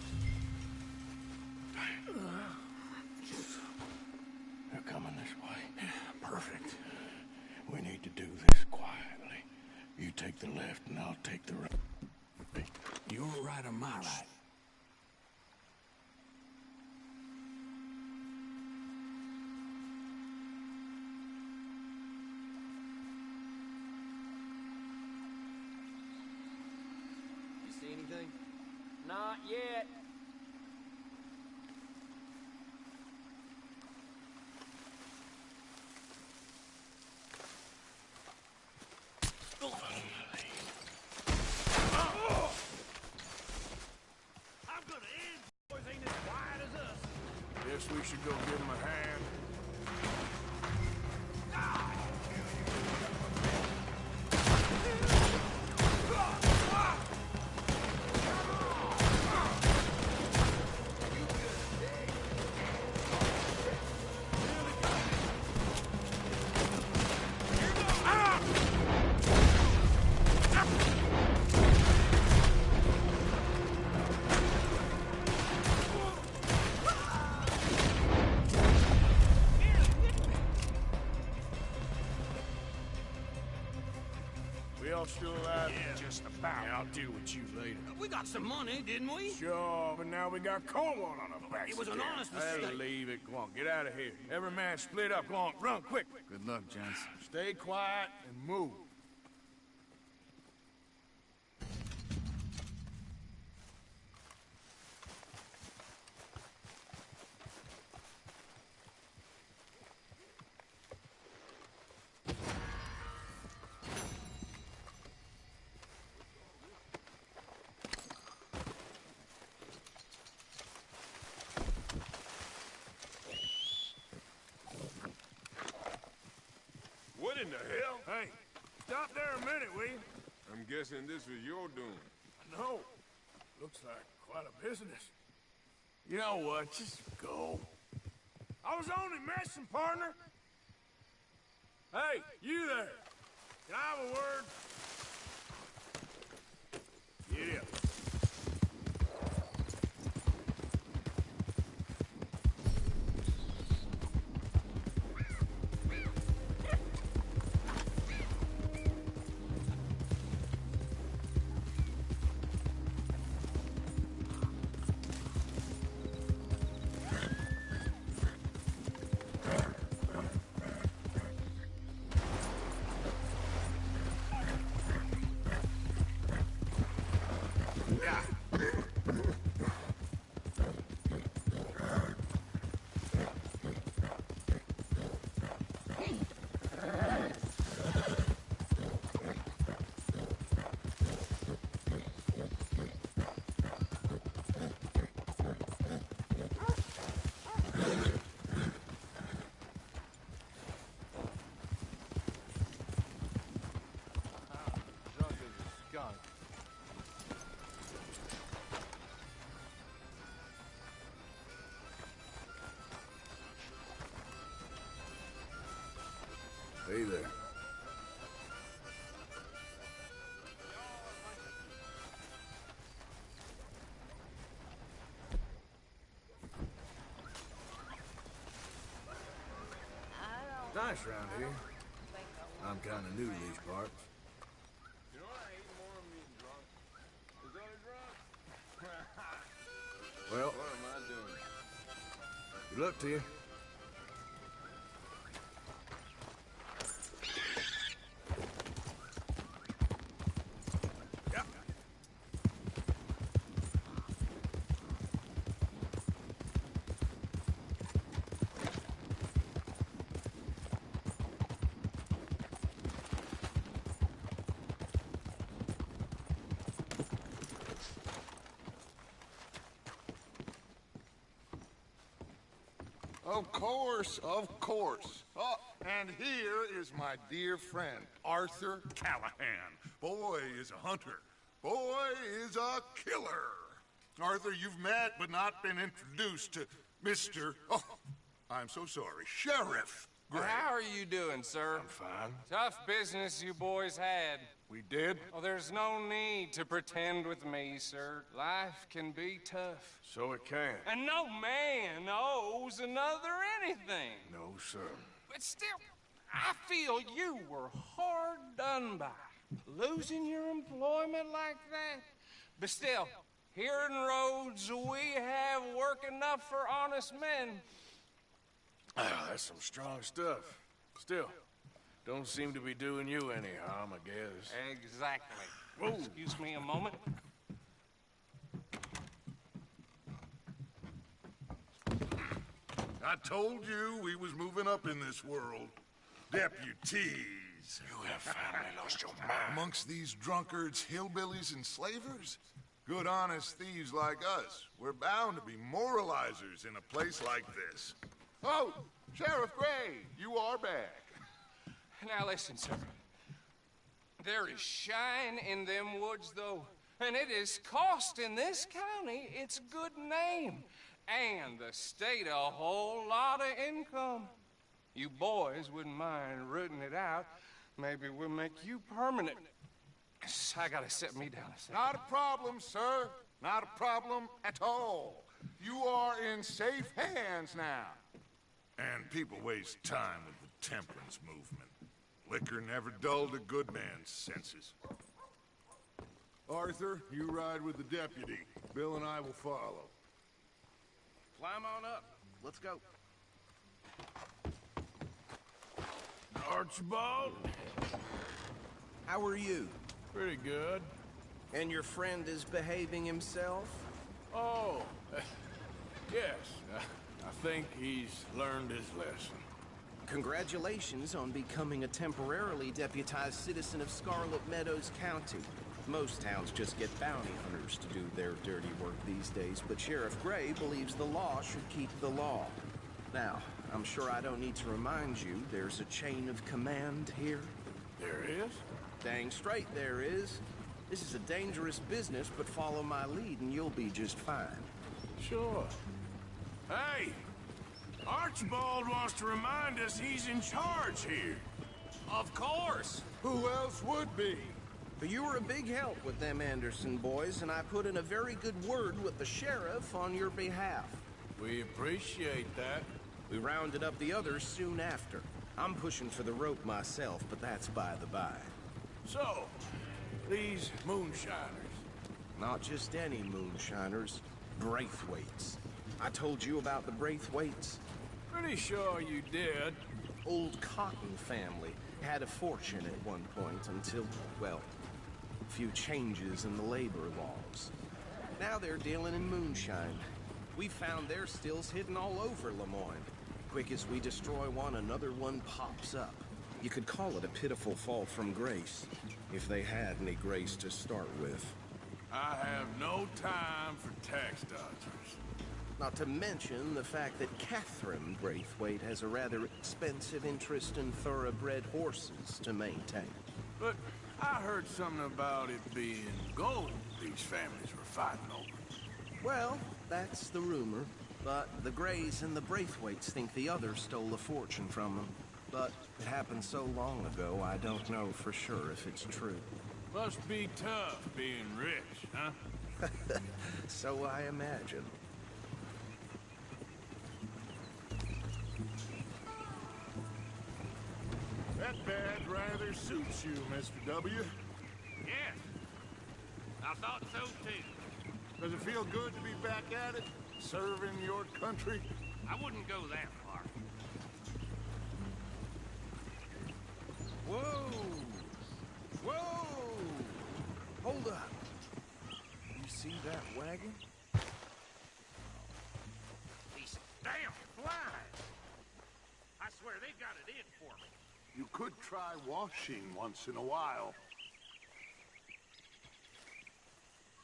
They're coming this way. Perfect. We need to do this quietly. You take the left and I'll take the right. Your right or my right? You see anything? Not yet. Guess we should go give him a hand. Still alive? Yeah, just about. Yeah, I'll deal with you later. We got some money, didn't we? Sure, but now we got Cornwall on our backs. It was an honest Hey, mistake. leave it. Go on, get out of here. Every man split up. Go on, run quick. Good luck, gents. Stay quiet and move. What in the hell? Hey, stop there a minute, will you? I'm guessing this was your doing. No. Looks like quite a business. You know what? Just go. I was only messing, partner. Hey, you there. Can I have a word? Get up. Hey there. Nice around here. I'm kind of new to these parts. You know what I hate more than being drunk? Is other drunk? Well, What am I doing? good luck to you. Of course, of course. Oh, and here is my dear friend, Arthur Callahan. Boy is a hunter. Boy is a killer. Arthur, you've met but not been introduced to Mr. Oh, I'm so sorry. Sheriff Gray. How are you doing, sir? I'm fine. Tough business you boys had. We did? Well, there's no need to pretend with me, sir. Life can be tough. So it can. And no man owes another anything. No, sir. But still, I feel you were hard done by. Losing your employment like that. But still, here in Rhodes, we have work enough for honest men. Ah, that's some strong stuff. Still, don't seem to be doing you any harm, I guess. Exactly. Whoa. Excuse me a moment. I told you we was moving up in this world. Deputies. You have finally lost your mind. Amongst these drunkards, hillbillies, and slavers? Good honest thieves like us. We're bound to be moralizers in a place like this. Oh, Sheriff Gray, you are back. Now listen, sir. There is shine in them woods, though. And it is costing this county its good name. And the state a whole lot of income. You boys wouldn't mind rooting it out. Maybe we'll make you permanent. I gotta sit me down a second. Not a problem, sir. Not a problem at all. You are in safe hands now. And people waste time with the temperance movement. Liquor never dulled a good man's senses. Arthur, you ride with the deputy. Bill and I will follow. Climb on up. Let's go. Archibald? How are you? Pretty good. And your friend is behaving himself? Oh, yes. I think he's learned his lesson. Congratulations on becoming a temporarily deputized citizen of Scarlet Meadows County. Most towns just get bounty hunters to do their dirty work these days, but Sheriff Gray believes the law should keep the law. Now, I'm sure I don't need to remind you there's a chain of command here. There is? Dang straight there is. This is a dangerous business, but follow my lead and you'll be just fine. Sure. Hey! Archibald wants to remind us he's in charge here. Of course. Who else would be? But you were a big help with them Anderson boys, and I put in a very good word with the sheriff on your behalf. We appreciate that. We rounded up the others soon after. I'm pushing for the rope myself, but that's by the by. So, these moonshiners. Not just any moonshiners. Braithwaites. I told you about the Braithwaites? Pretty sure you did. Old Cotton family had a fortune at one point until, well, a few changes in the labor laws. Now they're dealing in moonshine. We found their stills hidden all over Lemoyne. Quick as we destroy one, another one pops up. You could call it a pitiful fall from grace, if they had any grace to start with. I have no time for tax dodgers. Not to mention the fact that Catherine Braithwaite has a rather expensive interest in thoroughbred horses to maintain. But I heard something about it being gold these families were fighting over. Well, that's the rumor. But the Grays and the Braithwaites think the others stole a fortune from them. But it happened so long ago, I don't know for sure if it's true. Must be tough being rich, huh? So I imagine. That badge rather suits you, Mr. W. Yes. I thought so too. Does it feel good to be back at it? Serving your country? I wouldn't go that far. Whoa! Whoa! Hold up. You see that wagon? These damn flies! I swear they got it in for me. You could try washing once in a while.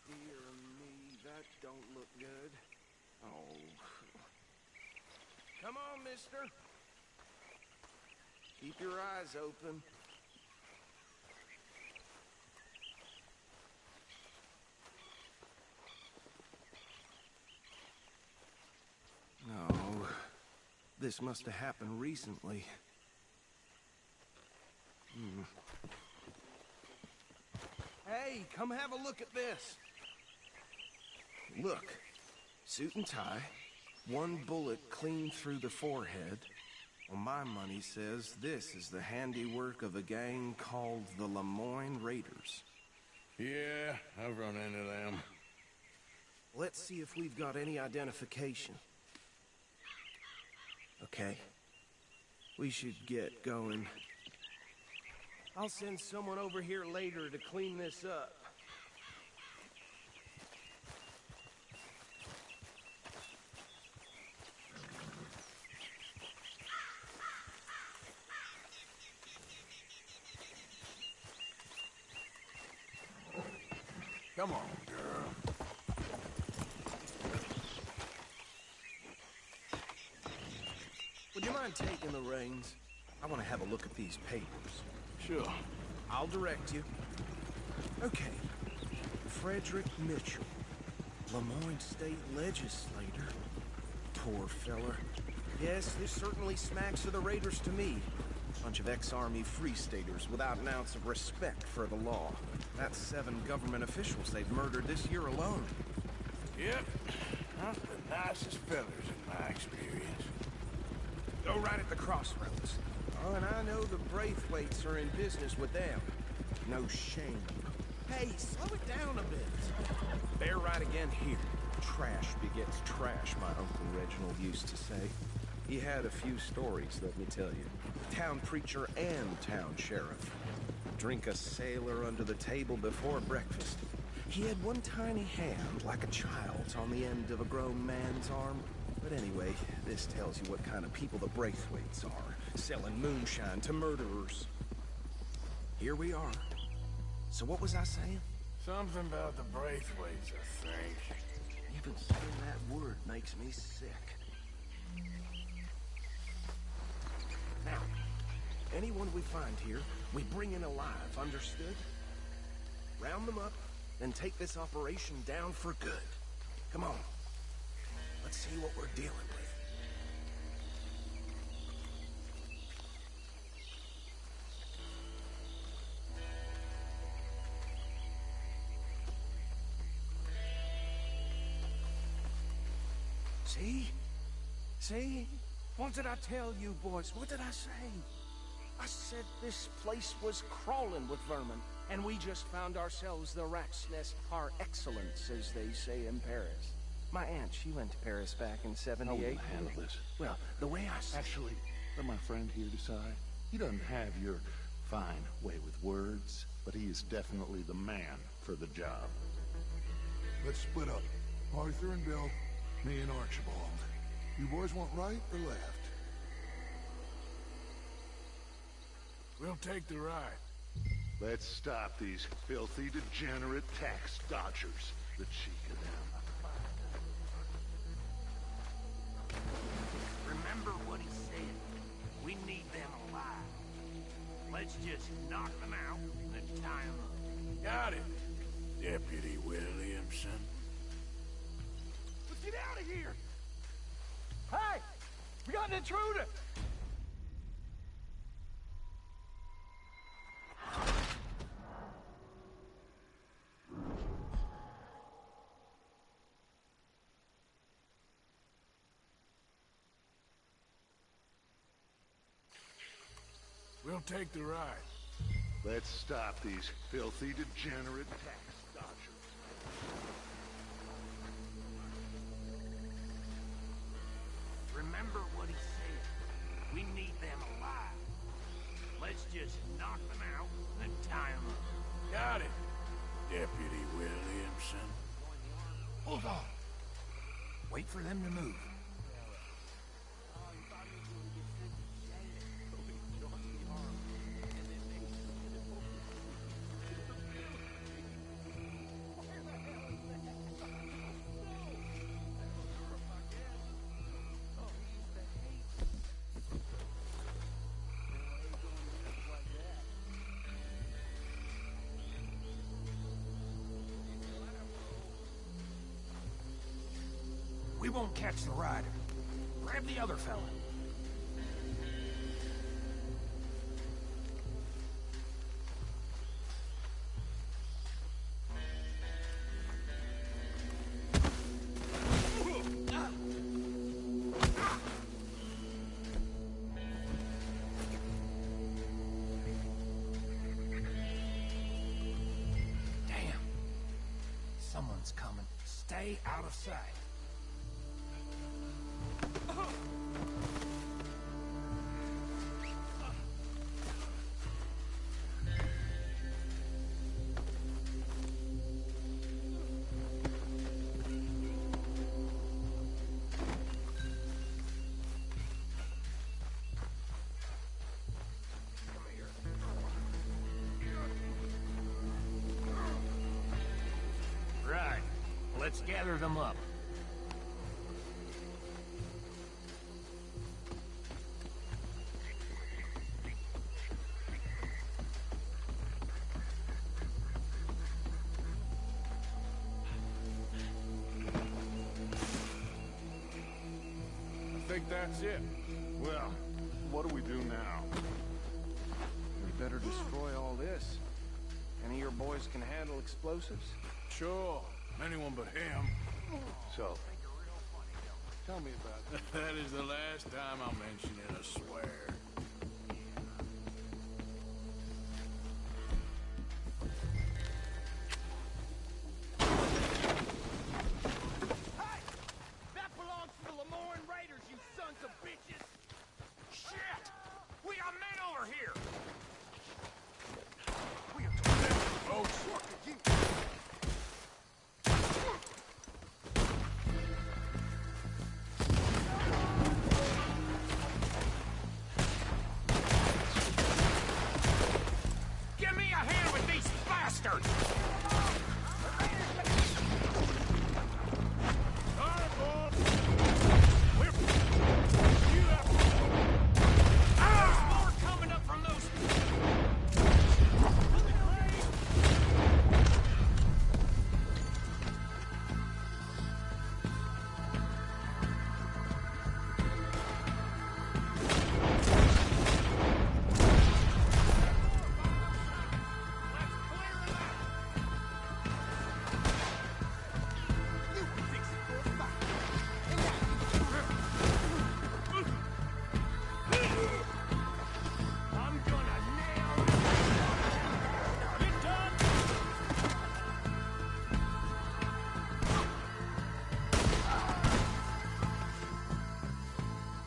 Dear me, that don't look good. Oh. Come on, mister. Keep your eyes open. No. This must have happened recently. Hey, come have a look at this. Look, suit and tie, one bullet clean through the forehead. Well, my money says this is the handiwork of a gang called the Lemoyne Raiders. Yeah, I've run into them. Let's see if we've got any identification. Okay. We should get going. I'll send someone over here later to clean this up. Come on, girl. Would you mind taking the reins? I want to have a look at these papers. Sure. I'll direct you. Okay. Frederick Mitchell, Lemoyne State Legislator. Poor feller. Yes, this certainly smacks of the Raiders to me. Bunch of ex-Army Free Staters without an ounce of respect for the law. That's 7 government officials they've murdered this year alone. Yep. Not the nicest fellers in my experience. Go right at the crossroads. Oh, and I know the Braithwaites are in business with them. No shame. Hey, slow it down a bit. They're right again here. Trash begets trash, my Uncle Reginald used to say. He had a few stories, let me tell you. Town preacher and town sheriff. Drink a sailor under the table before breakfast. He had one tiny hand, like a child's, on the end of a grown man's arm. But anyway, this tells you what kind of people the Braithwaites are, selling moonshine to murderers. Here we are. So what was I saying? Something about the Braithwaites, I think. Even saying that word makes me sick. Now, anyone we find here, we bring in alive, understood? Round them up, then take this operation down for good. Come on. Let's see what we're dealing with. See? See? What did I tell you, boys? What did I say? I said this place was crawling with vermin, and we just found ourselves the rat's nest par excellence, as they say in Paris. My aunt, she went to Paris back in '78. How will you handle this? Well, the way I see... Actually, let my friend here decide. He doesn't have your fine way with words, but he is definitely the man for the job. Let's split up. Arthur and Bill, me and Archibald. You boys want right or left? We'll take the right. Let's stop these filthy, degenerate tax dodgers. The cheek of them. Remember what he said. We need them alive. Let's just knock them out and tie them up. Got it, Deputy Williamson. Let's get out of here! Hey! We got an intruder! We'll take the right. Let's stop these filthy, degenerate tax dodgers. Remember what he said. We need them alive. Let's just knock them out and tie them up. Got it, Deputy Williamson. Hold on. Wait for them to move. We won't catch the rider. Grab the other fella. Stay out of sight. Right. Let's gather them up. I think that's it. Well, what do we do now? We better destroy all this. Any of your boys can handle explosives? Sure. Anyone but him. So, tell me about it. That is the last time I'll mention it, I swear. That belongs to the Lemoyne Raiders, you sons of bitches! Shit! We got men over here! We have to Oh, fuck you! Give me a hand with these bastards!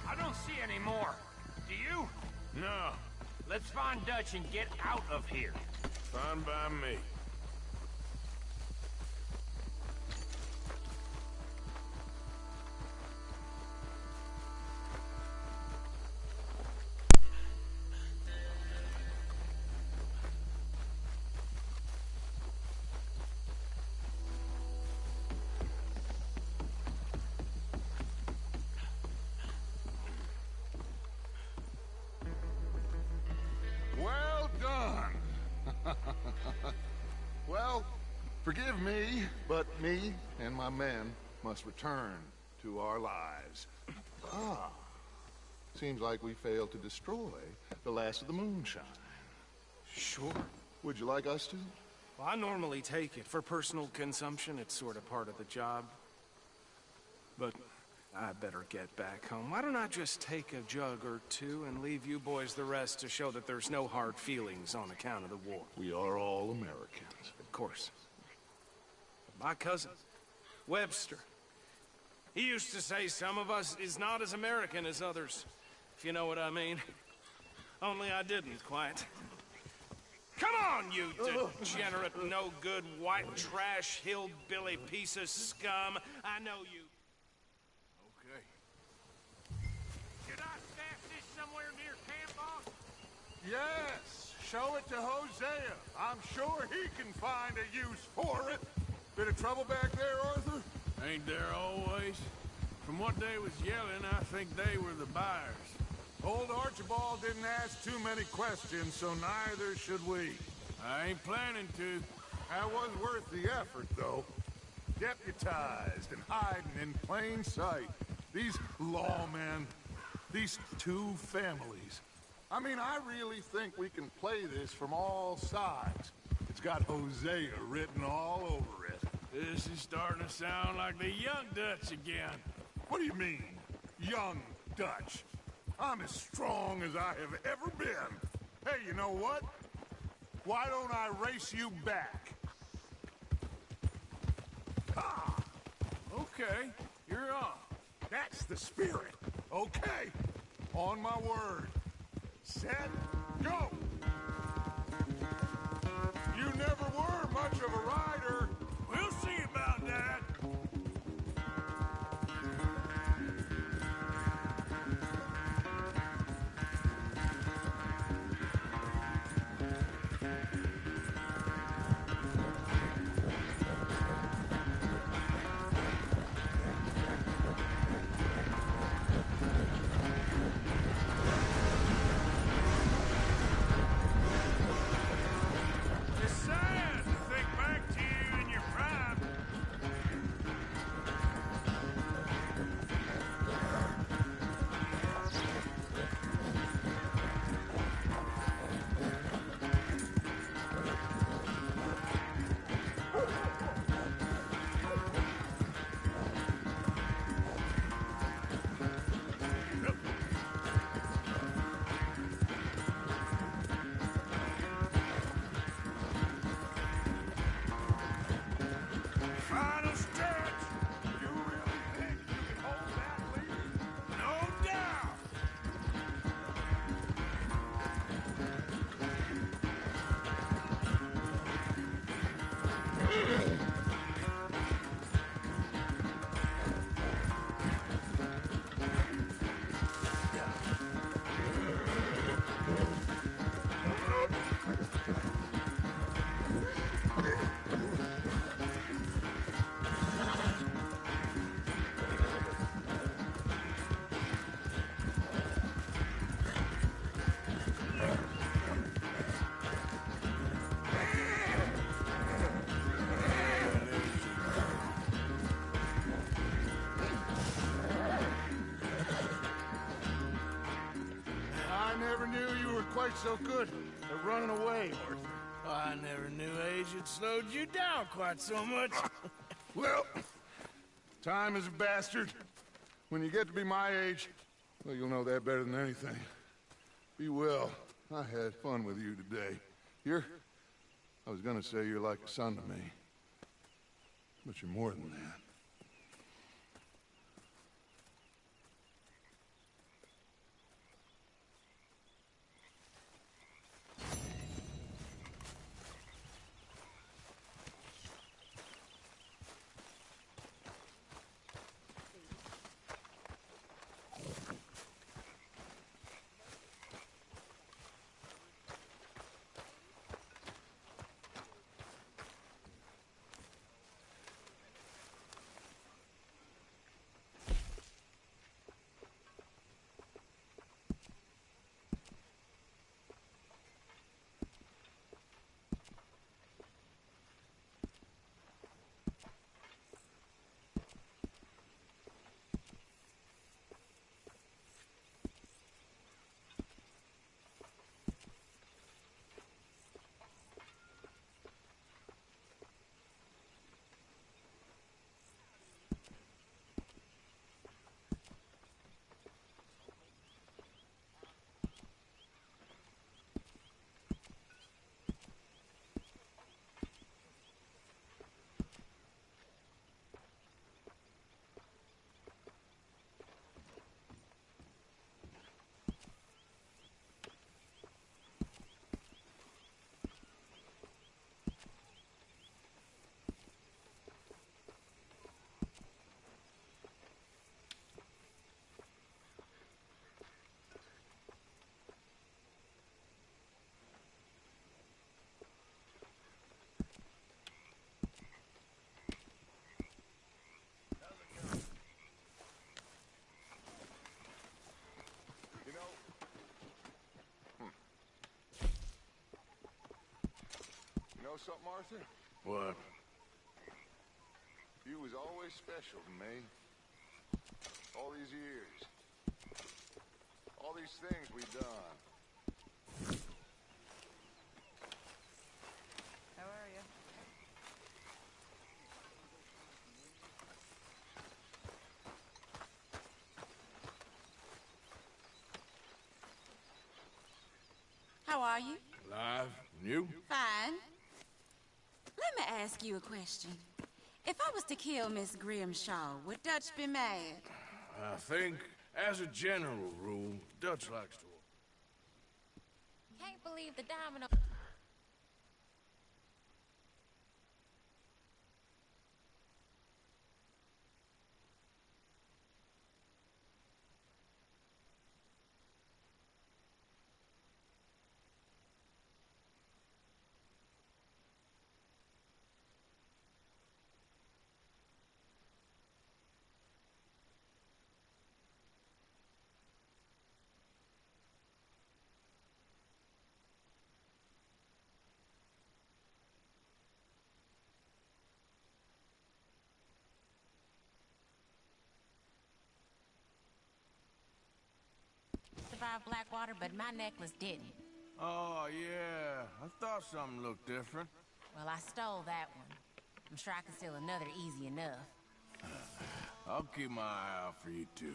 I don't see any more. Do you? No. Let's find Dutch and get out of here. Fine by me. Well done. Well, forgive me, but me and my men must return to our lives. Ah, seems like we failed to destroy the last of the moonshine. Sure. Would you like us to? Well, I normally take it. For personal consumption, it's sort of part of the job. But I better get back home. Why don't I just take a jug or two and leave you boys the rest to show that there's no hard feelings on account of the war? We are all Americans. Of course. My cousin, Webster, he used to say some of us is not as American as others, if you know what I mean. Only I didn't quite. Come on, you degenerate, no-good, white trash, hillbilly piece of scum. I know you. Okay. Should I stash this somewhere near camp, boss? Yes, show it to Hosea. I'm sure he can find a use for it. Bit of trouble back there, Arthur? Ain't there always? From what they was yelling, I think they were the buyers. Old Archibald didn't ask too many questions, so neither should we. I ain't planning to. That was worth the effort, though. Deputized and hiding in plain sight. These lawmen, these two families. I mean, I really think we can play this from all sides. It's got Hosea written all over it. This is starting to sound like the young Dutch again. What do you mean, young Dutch? I'm as strong as I have ever been. Hey, you know what? Why don't I race you back? Ha! Okay, you're on. That's the spirit. Okay. On my word. Set, go! You never were much of a rider. We'll see about that. It's sad to think back to you in your prime. Final stretch. You really think you can hold that lead? No doubt. I never knew you were quite so good at running away, Arthur. I never knew age had slowed you down quite so much. Well, time is a bastard. When you get to be my age, well, you'll know that better than anything. Be well. I had fun with you today. I was gonna say you're like a son to me. But you're more than that. You know something, Arthur? What? You was always special to me. All these years. All these things we've done. How are you? How are you? Alive. And you? Fine. Let me ask you a question. If I was to kill Miss Grimshaw, would Dutch be mad? I think, as a general rule, Dutch likes to. Can't believe the domino... Survived Blackwater, but my necklace didn't. Oh, yeah. I thought something looked different. Well, I stole that one. I'm sure I can steal another easy enough. I'll keep my eye out for you, too.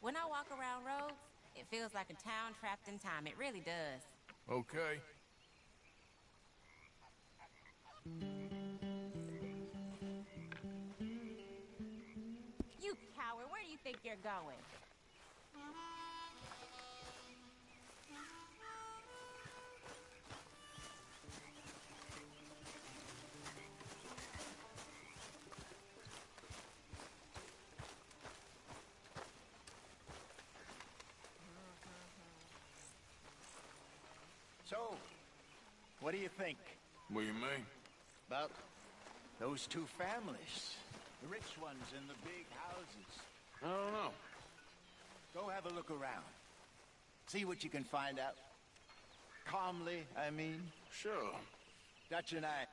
When I walk around roads, it feels like a town trapped in time. It really does. Okay. You coward, where do you think you're going? So, what do you think? What do you mean? About those two families. The rich ones in the big houses. I don't know. Go have a look around. See what you can find out. Calmly, I mean. Sure. Dutch and I